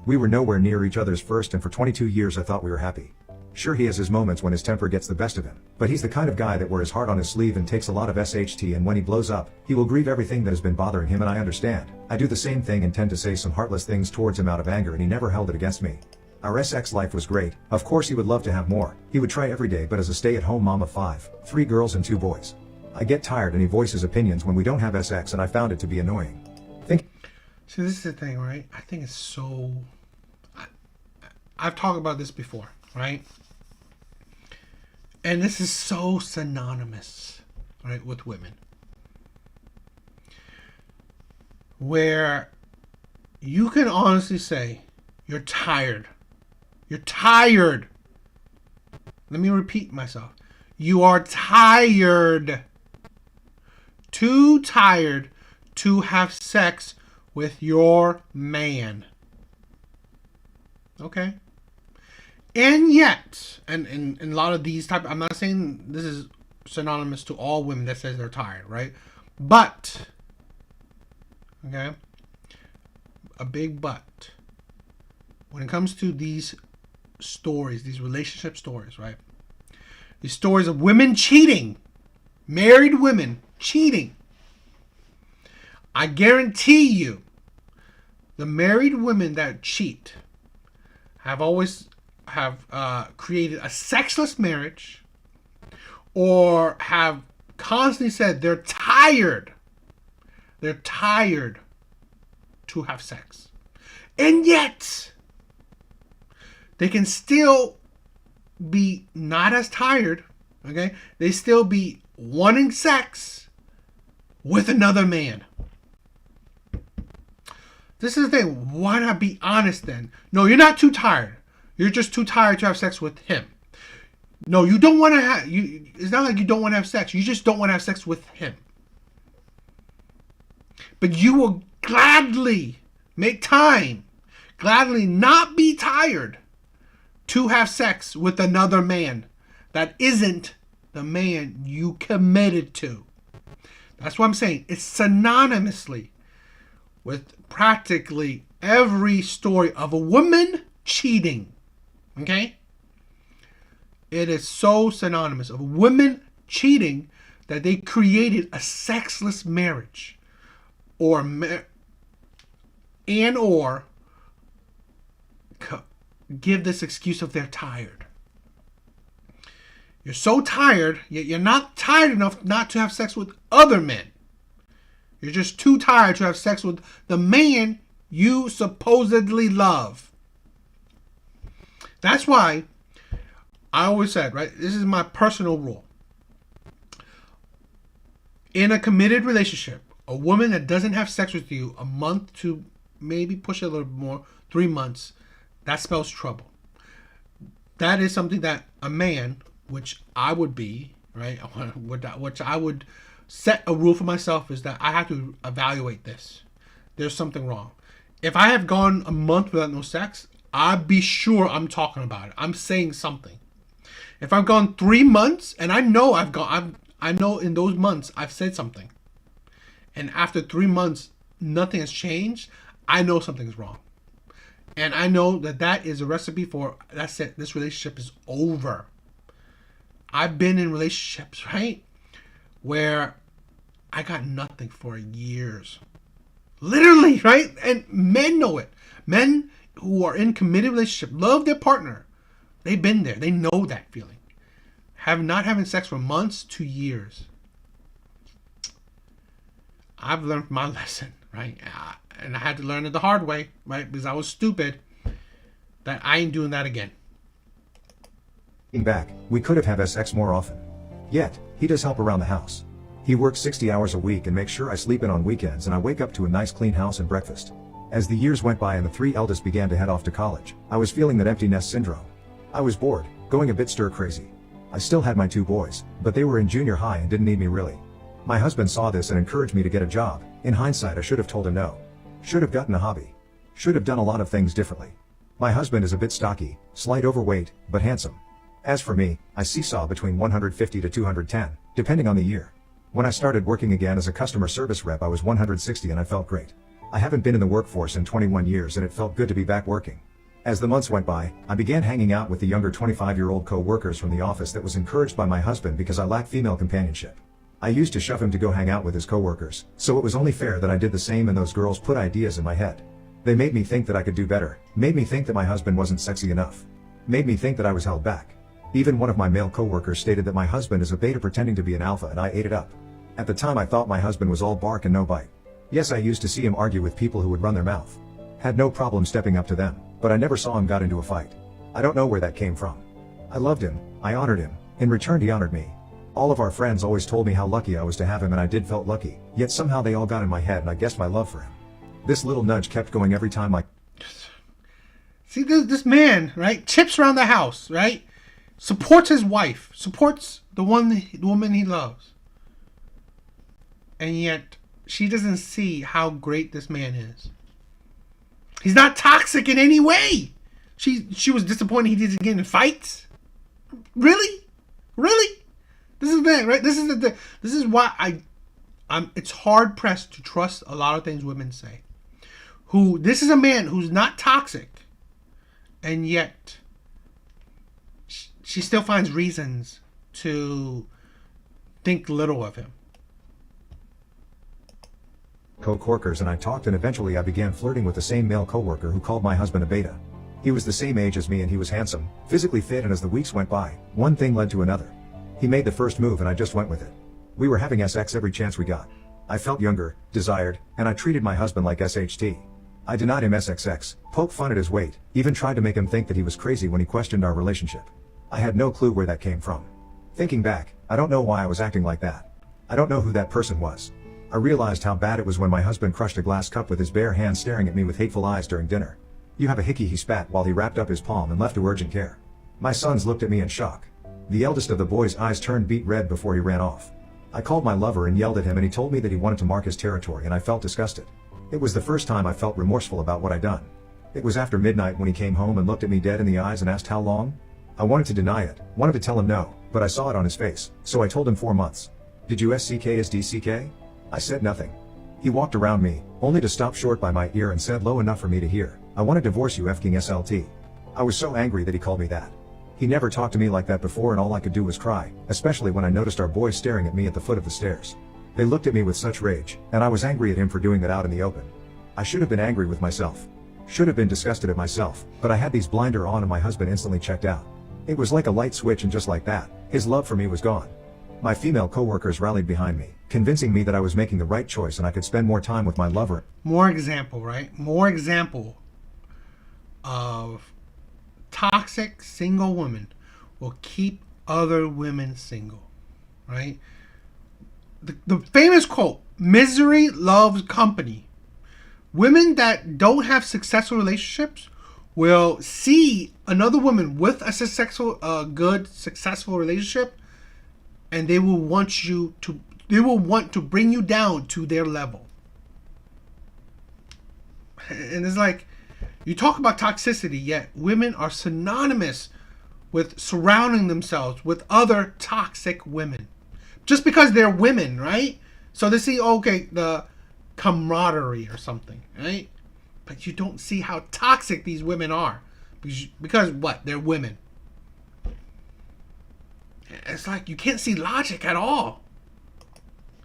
We were nowhere near each other's first, and for 22 years I thought we were happy. Sure, he has his moments when his temper gets the best of him, but he's the kind of guy that wears his heart on his sleeve and takes a lot of SHT, and when he blows up, he will grieve everything that has been bothering him, and I understand. I do the same thing and tend to say some heartless things towards him out of anger, and he never held it against me. Our sex life was great. Of course he would love to have more. He would try every day, but as a stay-at-home mom of 5, 3 girls and 2 boys, I get tired and he voices opinions when we don't have sex, and I found it to be annoying. See, this is the thing, right? I think it's so... I've talked about this before, right? And this is so synonymous, right, with women. Where you can honestly say, you're tired. You're tired. Let me repeat myself. You are tired. Too tired to have sex with your man. Okay? And yet, and a lot of these type, I'm not saying this is synonymous to all women that says they're tired, right? But, okay, a big but. When it comes to these stories, these relationship stories, right? These stories of women cheating, married women cheating. I guarantee you, the married women that cheat have always created a sexless marriage, or have constantly said they're tired. They're tired to have sex. And yet, they can still be not as tired, okay? They still be wanting sex with another man. This is the thing. Why not be honest then? No, you're not too tired. You're just too tired to have sex with him. No, you don't want to have... It's not like you don't want to have sex. You just don't want to have sex with him. But you will gladly make time, gladly not be tired to have sex with another man that isn't the man you committed to. That's what I'm saying. It's synonymously with practically every story of a woman cheating. Okay? It is so synonymous of women cheating that they created a sexless marriage, or give this excuse of they're tired. You're so tired, yet you're not tired enough not to have sex with other men. You're just too tired to have sex with the man you supposedly love. That's why I always said, right, this is my personal rule. In a committed relationship, a woman that doesn't have sex with you a month to maybe push it a little bit more, 3 months, that spells trouble. That is something that a man, which I would be, right, which I would set a rule for myself, is that I have to evaluate this. There's something wrong. If I have gone a month without no sex, I'd be sure I'm talking about it. I'm saying something. If I've gone 3 months and I know I know in those months I've said something, and after 3 months nothing has changed, I know something's wrong. And I know that is a recipe for, that's it, this relationship is over. I've been in relationships, right, where I got nothing for years. Literally, right? And men know it. Men who are in committed relationship, love their partner. They've been there. They know that feeling. Not having sex for months to years. I've learned my lesson, right? And I had to learn it the hard way, right? Because I was stupid. That I ain't doing that again. Back, we could have had sex more often. Yet, he does help around the house. He works 60 hours a week and makes sure I sleep in on weekends, and I wake up to a nice clean house and breakfast. As the years went by and the 3 eldest began to head off to college, I was feeling that empty nest syndrome. I was bored, going a bit stir crazy. I still had my 2 boys, but they were in junior high and didn't need me really. My husband saw this and encouraged me to get a job. In hindsight, I should have told him no. Should have gotten a hobby. Should have done a lot of things differently. My husband is a bit stocky, slight overweight, but handsome. As for me, I seesaw between 150 to 210, depending on the year. When I started working again as a customer service rep, I was 160 and I felt great. I haven't been in the workforce in 21 years and it felt good to be back working. As the months went by, I began hanging out with the younger 25-year-old co-workers from the office that was encouraged by my husband because I lacked female companionship. I used to shove him to go hang out with his co-workers, so it was only fair that I did the same, and those girls put ideas in my head. They made me think that I could do better, made me think that my husband wasn't sexy enough, made me think that I was held back. Even one of my male coworkers stated that my husband is a beta pretending to be an alpha, and I ate it up. At the time I thought my husband was all bark and no bite. Yes, I used to see him argue with people who would run their mouth. Had no problem stepping up to them, but I never saw him got into a fight. I don't know where that came from. I loved him, I honored him, in return he honored me. All of our friends always told me how lucky I was to have him, and I did felt lucky, yet somehow they all got in my head and I guessed my love for him. This little nudge kept going every time I... See, this man, right, chips around the house, right, supports his wife, supports the woman he loves, and yet she doesn't see how great this man is. He's not toxic in any way. She was disappointed he didn't get in fights. Really? This is the thing, right? This is why I'm. It's hard pressed to trust a lot of things women say. This is a man who's not toxic, and yet she still finds reasons to think little of him. Co-workers and I talked, and eventually I began flirting with the same male coworker who called my husband a beta. He was the same age as me and he was handsome, physically fit, and as the weeks went by, one thing led to another. He made the first move and I just went with it. We were having sex every chance we got. I felt younger, desired, and I treated my husband like SHT. I denied him SXX, poked fun at his weight, even tried to make him think that he was crazy when he questioned our relationship. I had no clue where that came from. Thinking back, I don't know why I was acting like that. I don't know who that person was. I realized how bad it was when my husband crushed a glass cup with his bare hand, staring at me with hateful eyes during dinner. "You have a hickey," he spat while he wrapped up his palm and left to urgent care. My sons looked at me in shock. The eldest of the boys' eyes turned beet red before he ran off. I called my lover and yelled at him, and he told me that he wanted to mark his territory, and I felt disgusted. It was the first time I felt remorseful about what I'd done. It was after midnight when he came home and looked at me dead in the eyes and asked how long. I wanted to deny it, wanted to tell him no, but I saw it on his face, so I told him 4 months. "Did you SCK as DCK? I said nothing. He walked around me, only to stop short by my ear and said low enough for me to hear, "I want to divorce you fking SLT. I was so angry that he called me that. He never talked to me like that before, and all I could do was cry, especially when I noticed our boys staring at me at the foot of the stairs. They looked at me with such rage, and I was angry at him for doing that out in the open. I should have been angry with myself. Should have been disgusted at myself, but I had these blinder on and my husband instantly checked out. It was like a light switch, and just like that, his love for me was gone. My female coworkers rallied behind me, convincing me that I was making the right choice and I could spend more time with my lover. More example, right? More example of toxic single women will keep other women single, right? The famous quote, "Misery loves company." Women that don't have successful relationships will see another woman with a good, successful relationship, and they will want to bring you down to their level. And it's like, you talk about toxicity, yet women are synonymous with surrounding themselves with other toxic women. Just because they're women, right? So they see, okay, the camaraderie or something, right? But you don't see how toxic these women are. Because what? They're women. It's like you can't see logic at all.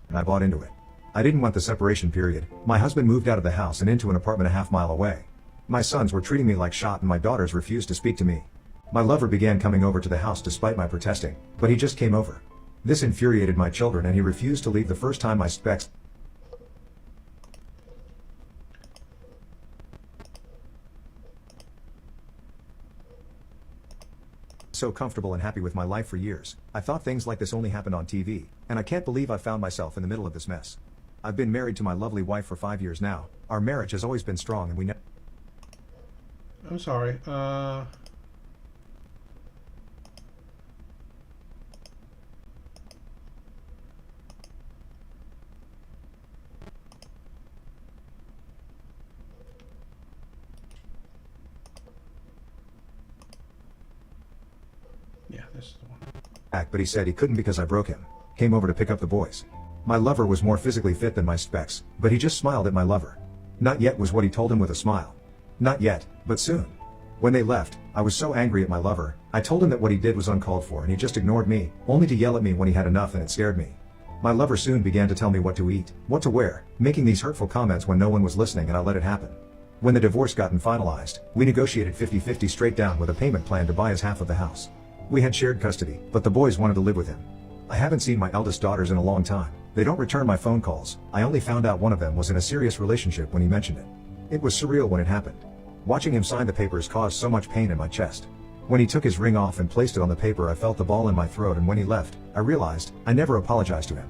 And I bought into it. I didn't want the separation period. My husband moved out of the house and into an apartment a half-mile away. My sons were treating me like shot, and my daughters refused to speak to me. My lover began coming over to the house despite my protesting, but he just came over. This infuriated my children, and he refused to leave the first time my specs. So comfortable and happy with my life for years. I thought things like this only happened on TV, and I can't believe I found myself in the middle of this mess. I've been married to my lovely wife for 5 years now. Our marriage has always been strong, and we never... I'm sorry. Yeah, this is the one. But he said he couldn't because I broke him. Came over to pick up the boys. My lover was more physically fit than my specs, but he just smiled at my lover. Not yet was what he told him with a smile. Not yet, but soon. When they left, I was so angry at my lover. I told him that what he did was uncalled for, and he just ignored me, only to yell at me when he had enough, and it scared me. My lover soon began to tell me what to eat, what to wear, making these hurtful comments when no one was listening, and I let it happen. When the divorce gotten finalized, we negotiated 50-50 straight down with a payment plan to buy his half of the house. We had shared custody, but the boys wanted to live with him. I haven't seen my eldest daughters in a long time. They don't return my phone calls. I only found out one of them was in a serious relationship when he mentioned it. It was surreal when it happened. Watching him sign the papers caused so much pain in my chest. When he took his ring off and placed it on the paper, I felt the ball in my throat, and when he left, I realized I never apologized to him.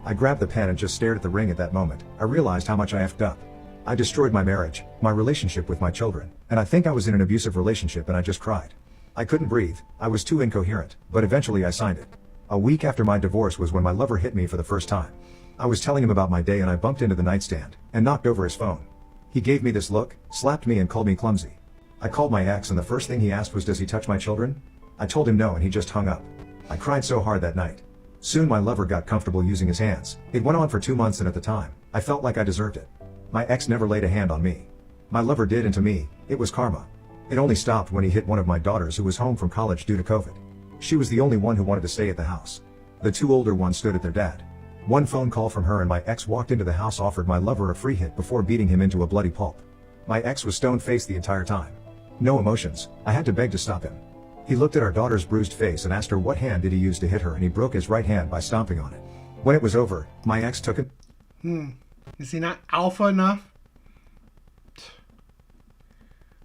I grabbed the pen and just stared at the ring. At that moment, I realized how much I effed up. I destroyed my marriage, my relationship with my children, and I think I was in an abusive relationship, and I just cried. I couldn't breathe, I was too incoherent, but eventually I signed it. A week after my divorce was when my lover hit me for the first time. I was telling him about my day and I bumped into the nightstand and knocked over his phone. He gave me this look, slapped me and called me clumsy. I called my ex and the first thing he asked was, "Does he touch my children?" I told him no and he just hung up. I cried so hard that night. Soon my lover got comfortable using his hands. It went on for 2 months and at the time, I felt like I deserved it. My ex never laid a hand on me. My lover did, and to me, it was karma. It only stopped when he hit one of my daughters who was home from college due to COVID. She was the only one who wanted to stay at the house. The 2 older ones stood at their dad. One phone call from her and my ex walked into the house, offered my lover a free hit before beating him into a bloody pulp. My ex was stone-faced the entire time. No emotions. I had to beg to stop him. He looked at our daughter's bruised face and asked her what hand did he use to hit her, and he broke his right hand by stomping on it. When it was over, my ex took him. Is he not alpha enough?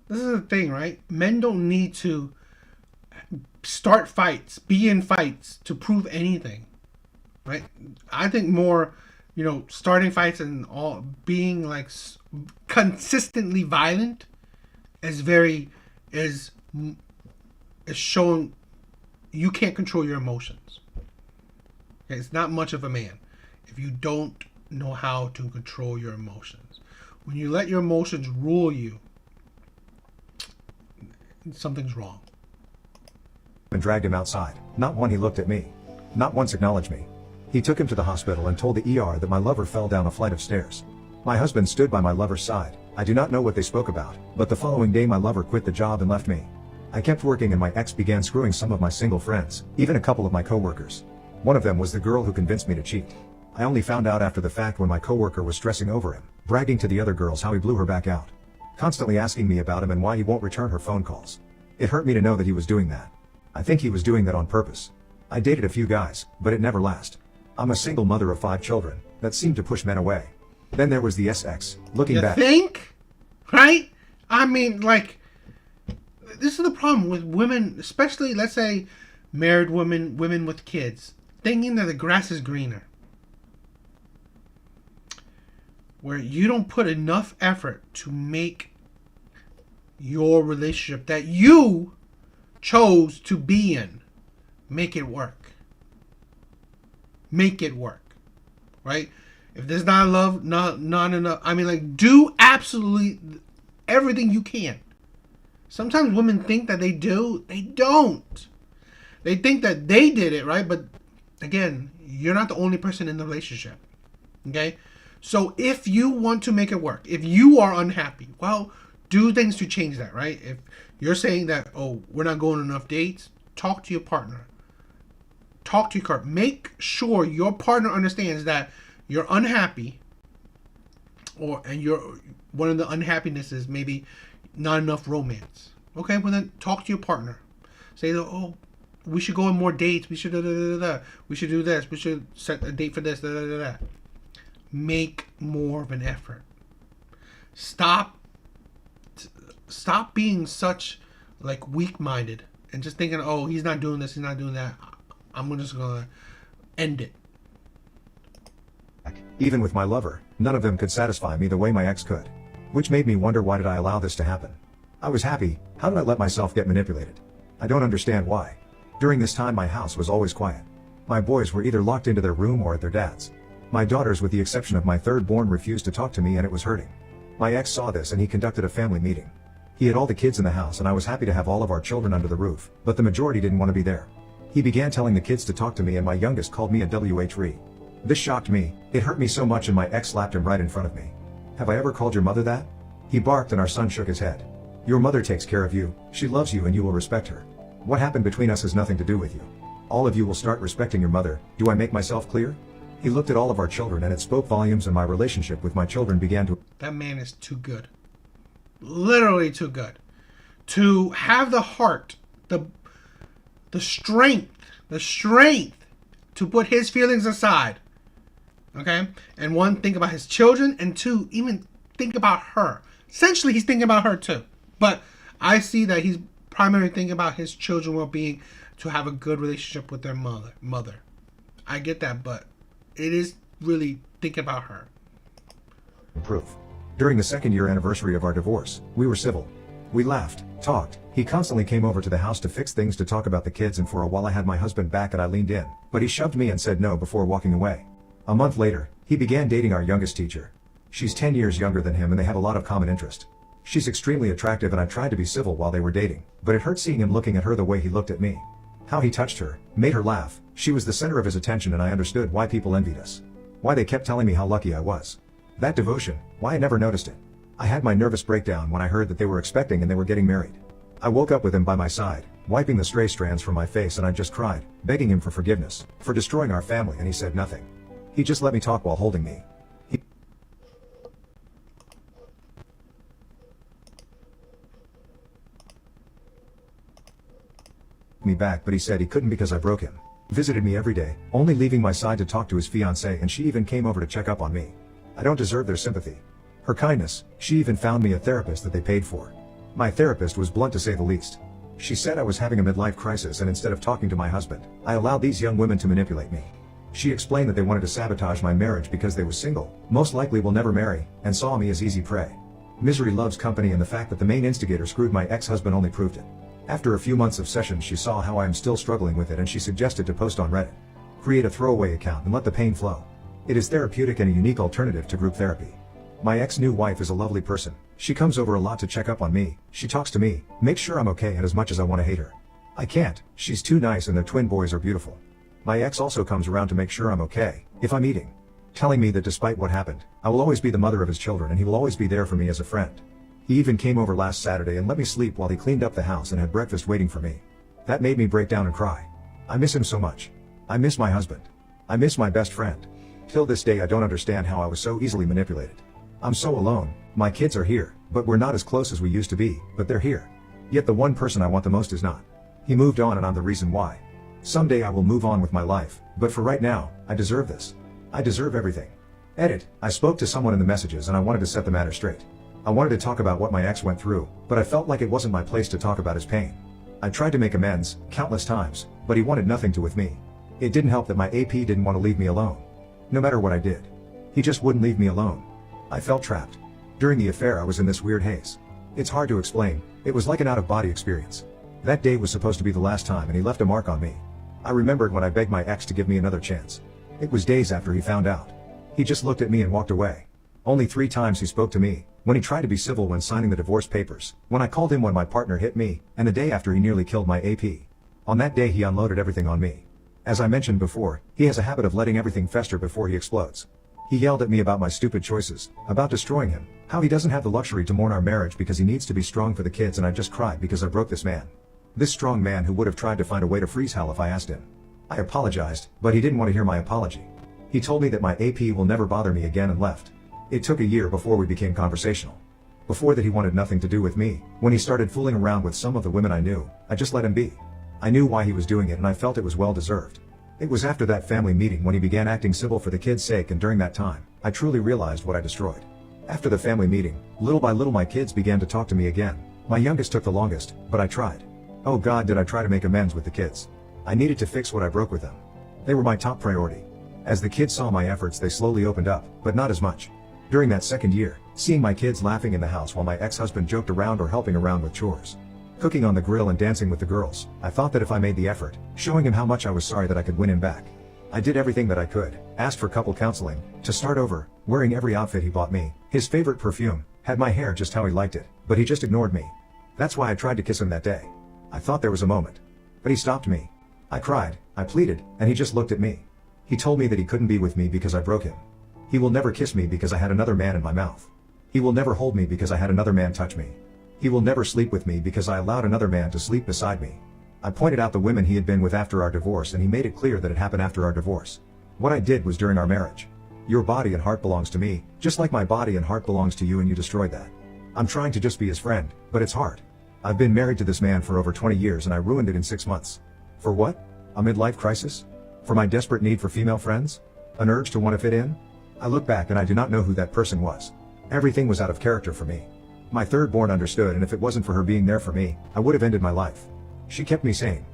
This is the thing, right? Men don't need to start fights, be in fights to prove anything, right? I think more, starting fights and all being like consistently violent is showing you can't control your emotions. Okay, it's not much of a man if you don't know how to control your emotions. When you let your emotions rule you, something's wrong. And dragged him outside. Not one he looked at me. Not once acknowledged me. He took him to the hospital and told the ER that my lover fell down a flight of stairs. My husband stood by my lover's side. I do not know what they spoke about, but the following day my lover quit the job and left me. I kept working and my ex began screwing some of my single friends, even a couple of my coworkers. One of them was the girl who convinced me to cheat. I only found out after the fact when my coworker was stressing over him, bragging to the other girls how he blew her back out. Constantly asking me about him and why he won't return her phone calls. It hurt me to know that he was doing that. I think he was doing that on purpose. I dated a few guys, but it never lasted. I'm a single mother of 5 children that seemed to push men away. Then there was the SX. Looking back. You think? Right? I mean, this is the problem with women, especially, let's say, married women, women with kids, thinking that the grass is greener. Where you don't put enough effort to make your relationship that you chose to be in, make it work. Make it work. Right? If there's not love, not enough. I mean, do absolutely everything you can. Sometimes women think that they do. They don't. They think that they did it, right? But again, you're not the only person in the relationship. Okay? So if you want to make it work, if you are unhappy, well, do things to change that, right? If you're saying that, oh, we're not going on enough dates, talk to your partner. Talk to your partner. Make sure your partner understands that you're unhappy, and one of the unhappiness is maybe not enough romance. Okay, well then talk to your partner. Say, oh, we should go on more dates. We should we should do this. We should set a date for this. Make more of an effort. Stop being such weak-minded and just thinking, oh, he's not doing this, he's not doing that. I'm just gonna end it. Even with my lover, none of them could satisfy me the way my ex could. Which made me wonder, why did I allow this to happen? I was happy. How did I let myself get manipulated? I don't understand why. During this time my house was always quiet. My boys were either locked into their room or at their dad's. My daughters, with the exception of my third born, refused to talk to me, and it was hurting. My ex saw this and he conducted a family meeting. He had all the kids in the house and I was happy to have all of our children under the roof, but the majority didn't want to be there. He began telling the kids to talk to me and my youngest called me a WH-re. This shocked me. It hurt me so much and my ex slapped him right in front of me. Have I ever called your mother that? He barked and our son shook his head. Your mother takes care of you, she loves you and you will respect her. What happened between us has nothing to do with you. All of you will start respecting your mother. Do I make myself clear? He looked at all of our children and it spoke volumes, and my relationship with my children began to... That man is too good. Literally too good. To have the heart, the strength to put his feelings aside. Okay? And one, think about his children, and two, even think about her. Essentially, he's thinking about her too. But I see that he's primarily thinking about his children's well-being, to have a good relationship with their mother. I get that, but it is really thinking about her. Proof. During the 2nd year anniversary of our divorce, we were civil. We laughed, talked. He constantly came over to the house to fix things, to talk about the kids, and for a while I had my husband back and I leaned in, but he shoved me and said no before walking away. A month later, he began dating our youngest teacher. She's 10 years younger than him and they have a lot of common interest. She's extremely attractive and I tried to be civil while they were dating, but it hurt seeing him looking at her the way he looked at me. How he touched her, made her laugh. She was the center of his attention and I understood why people envied us. Why they kept telling me how lucky I was. That devotion, why I never noticed it. I had my nervous breakdown when I heard that they were expecting and they were getting married. I woke up with him by my side, wiping the stray strands from my face, and I just cried, begging him for forgiveness, for destroying our family, and he said nothing. He just let me talk while holding me. Me back, but he said he couldn't because I broke him. Visited me every day, only leaving my side to talk to his fiancée, and she even came over to check up on me. I don't deserve their sympathy. Her kindness, she even found me a therapist that they paid for. My therapist was blunt to say the least. She said I was having a midlife crisis, and instead of talking to my husband, I allowed these young women to manipulate me. She explained that they wanted to sabotage my marriage because they were single, most likely will never marry, and saw me as easy prey. Misery loves company, and the fact that the main instigator screwed my ex-husband only proved it. After a few months of sessions, she saw how I am still struggling with it, and she suggested to post on Reddit. Create a throwaway account and let the pain flow. It is therapeutic and a unique alternative to group therapy. My ex-new wife is a lovely person. She comes over a lot to check up on me. She talks to me, makes sure I'm okay, and as much as I want to hate her, I can't. She's too nice and their twin boys are beautiful. My ex also comes around to make sure I'm okay, if I'm eating. Telling me that despite what happened, I will always be the mother of his children and he will always be there for me as a friend. He even came over last Saturday and let me sleep while he cleaned up the house and had breakfast waiting for me. That made me break down and cry. I miss him so much. I miss my husband. I miss my best friend. Till this day I don't understand how I was so easily manipulated. I'm so alone. My kids are here, but we're not as close as we used to be, but they're here. Yet the one person I want the most is not. He moved on and I'm the reason why. Someday I will move on with my life, but for right now, I deserve this. I deserve everything. Edit. I spoke to someone in the messages and I wanted to set the matter straight. I wanted to talk about what my ex went through, but I felt like it wasn't my place to talk about his pain. I tried to make amends, countless times, but he wanted nothing to with me. It didn't help that my AP didn't want to leave me alone. No matter what I did, he just wouldn't leave me alone. I felt trapped. During the affair I was in this weird haze. It's hard to explain, it was like an out-of-body experience. That day was supposed to be the last time and he left a mark on me. I remembered when I begged my ex to give me another chance. It was days after he found out. He just looked at me and walked away. Only 3 times he spoke to me, when he tried to be civil when signing the divorce papers, when I called him when my partner hit me, and the day after he nearly killed my AP. On that day he unloaded everything on me. As I mentioned before, he has a habit of letting everything fester before he explodes. He yelled at me about my stupid choices, about destroying him, how he doesn't have the luxury to mourn our marriage because he needs to be strong for the kids, and I just cried because I broke this man. This strong man who would have tried to find a way to freeze hell if I asked him. I apologized, but he didn't want to hear my apology. He told me that my AP will never bother me again and left. It took a year before we became conversational. Before that he wanted nothing to do with me. When he started fooling around with some of the women I knew, I just let him be. I knew why he was doing it and I felt it was well deserved. It was after that family meeting when he began acting civil for the kids' sake, and during that time, I truly realized what I destroyed. After the family meeting, little by little my kids began to talk to me again. My youngest took the longest, but I tried. Oh God, did I try to make amends with the kids. I needed to fix what I broke with them. They were my top priority. As the kids saw my efforts they slowly opened up, but not as much. During that 2nd year, seeing my kids laughing in the house while my ex-husband joked around or helping around with chores, cooking on the grill and dancing with the girls, I thought that if I made the effort, showing him how much I was sorry, that I could win him back. I did everything that I could, asked for couple counseling, to start over, wearing every outfit he bought me, his favorite perfume, had my hair just how he liked it, but he just ignored me. That's why I tried to kiss him that day. I thought there was a moment. But he stopped me. I cried, I pleaded, and he just looked at me. He told me that he couldn't be with me because I broke him. He will never kiss me because I had another man in my mouth. He will never hold me because I had another man touch me. He will never sleep with me because I allowed another man to sleep beside me. I pointed out the women he had been with after our divorce, and he made it clear that it happened after our divorce. What I did was during our marriage. Your body and heart belongs to me, just like my body and heart belongs to you, and you destroyed that. I'm trying to just be his friend, but it's hard. I've been married to this man for over 20 years and I ruined it in 6 months. For what? A midlife crisis? For my desperate need for female friends? An urge to want to fit in? I look back and I do not know who that person was. Everything was out of character for me. My third born understood, and if it wasn't for her being there for me, I would have ended my life. She kept me sane.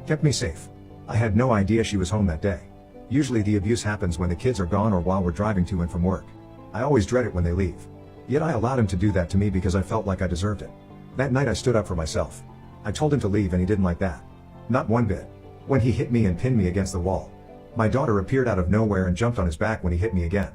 Kept me safe. I had no idea she was home that day. Usually the abuse happens when the kids are gone or while we're driving to and from work. I always dread it when they leave. Yet I allowed him to do that to me because I felt like I deserved it. That night I stood up for myself. I told him to leave and he didn't like that. Not one bit. When he hit me and pinned me against the wall. My daughter appeared out of nowhere and jumped on his back when he hit me again.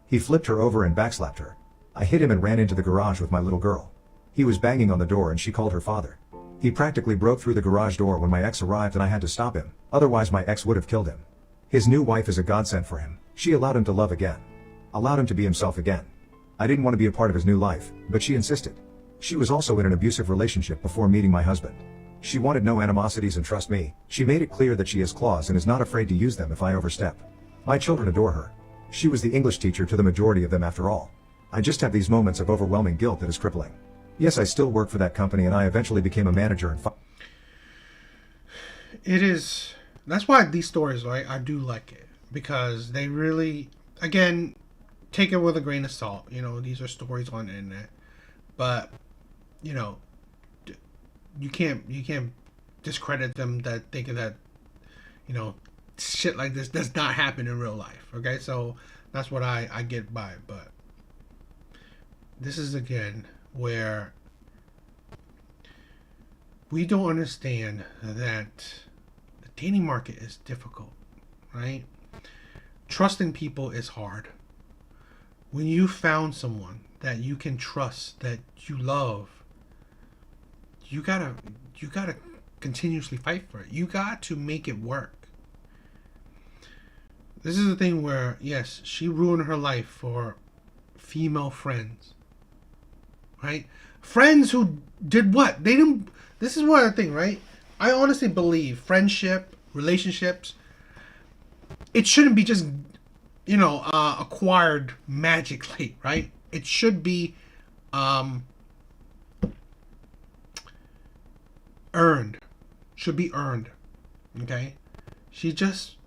He flipped her over and backslapped her. I hit him and ran into the garage with my little girl. He was banging on the door and she called her father. He practically broke through the garage door when my ex arrived and I had to stop him, otherwise my ex would have killed him. His new wife is a godsend for him. She allowed him to love again. Allowed him to be himself again. I didn't want to be a part of his new life, but she insisted. She was also in an abusive relationship before meeting my husband. She wanted no animosities and trust me, she made it clear that she has claws and is not afraid to use them if I overstep. My children adore her. She was the English teacher to the majority of them after all. I just have these moments of overwhelming guilt that is crippling. Yes, I still work for that company and I eventually became a manager and It is, that's why these stories, right, I do like it. Because they really, again, take it with a grain of salt. You know, these are stories on the internet. But, you know, you can't discredit them that thinking that, you know, shit like this does not happen in real life. Okay, so that's what I get by it. But this is again where we don't understand that the dating market is difficult, right? Trusting people is hard. When you found someone that you can trust, that you love, you gotta continuously fight for it. You got to make it work. This is the thing where, yes, she ruined her life for female friends, right? Friends who did what? They didn't. This is what I think, right? I honestly believe friendship, relationships, it shouldn't be just, you know, acquired magically, right? It should be earned. Should be earned. Okay? She just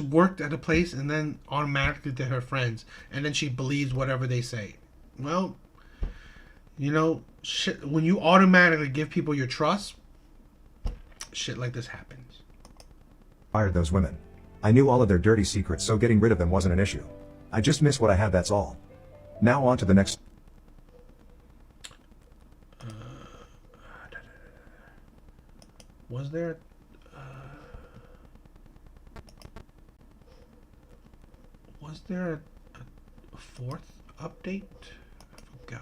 worked at a place and then automatically to her friends, and then she believes whatever they say. Well, you know, shit, when you automatically give people your trust, shit like this happens. Fired those women. I knew all of their dirty secrets, so getting rid of them wasn't an issue. I just miss what I had, that's all. Now on to the next. Was there a fourth update? I forgot.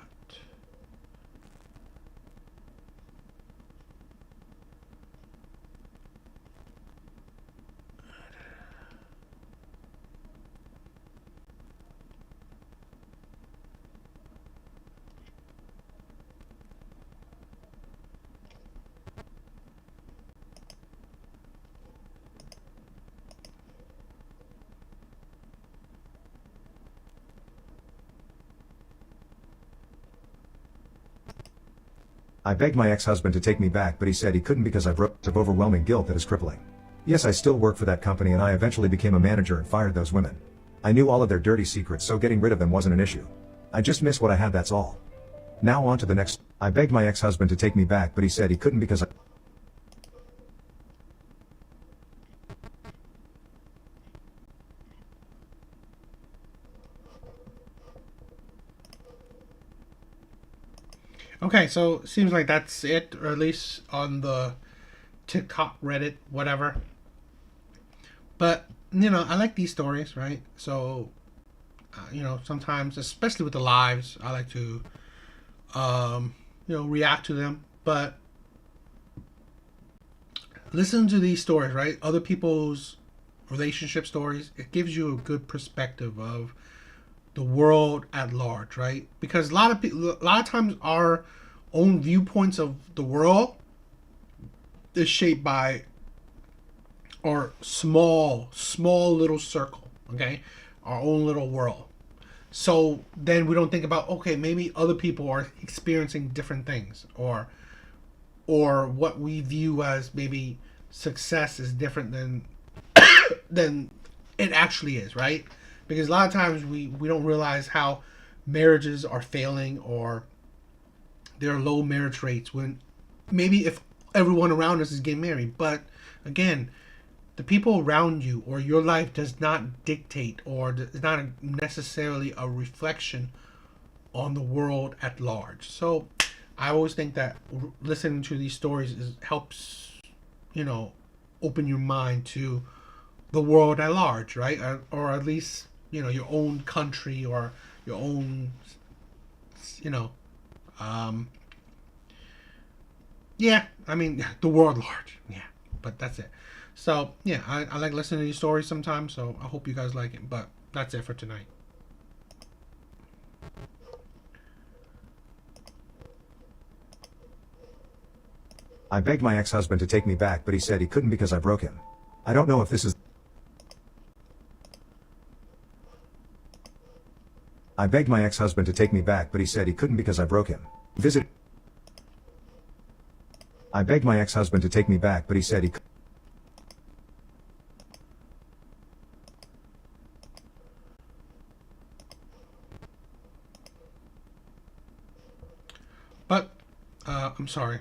I begged my ex-husband to take me back, but he said he couldn't because I broke of overwhelming guilt that is crippling. Yes, I still work for that company and I eventually became a manager and fired those women. I knew all of their dirty secrets, so getting rid of them wasn't an issue. I just miss what I had, that's all. Now on to the next. I begged my ex-husband to take me back, but he said he couldn't because I... Okay, so seems like that's it, or at least on the TikTok, Reddit, whatever. But, you know, I like these stories, right? So, you know, sometimes, especially with the lives, I like to, you know, react to them. But listen to these stories, right? Other people's relationship stories. It gives you a good perspective of the world at large, right? Because a lot of times our own viewpoints of the world is shaped by our small little circle, okay? Our own little world. So then we don't think about, okay, maybe other people are experiencing different things, or what we view as maybe success is different than it actually is, right? Because a lot of times we don't realize how marriages are failing, or there are low marriage rates, when maybe if everyone around us is getting married. But again, the people around you or your life does not dictate, or is not necessarily a reflection on the world at large. So I always think that listening to these stories helps, open your mind to the world at large, right? Or at least, your own country, or your own, yeah, I mean, the world at large. Yeah, but that's it. So, yeah, I like listening to these stories sometimes, so I hope you guys like it. But that's it for tonight. I begged my ex-husband to take me back, but he said he couldn't because I broke him. I don't know if this is... I begged my ex-husband to take me back, but he said he couldn't because I broke him. I begged my ex-husband to take me back, but he said he could. But I'm sorry.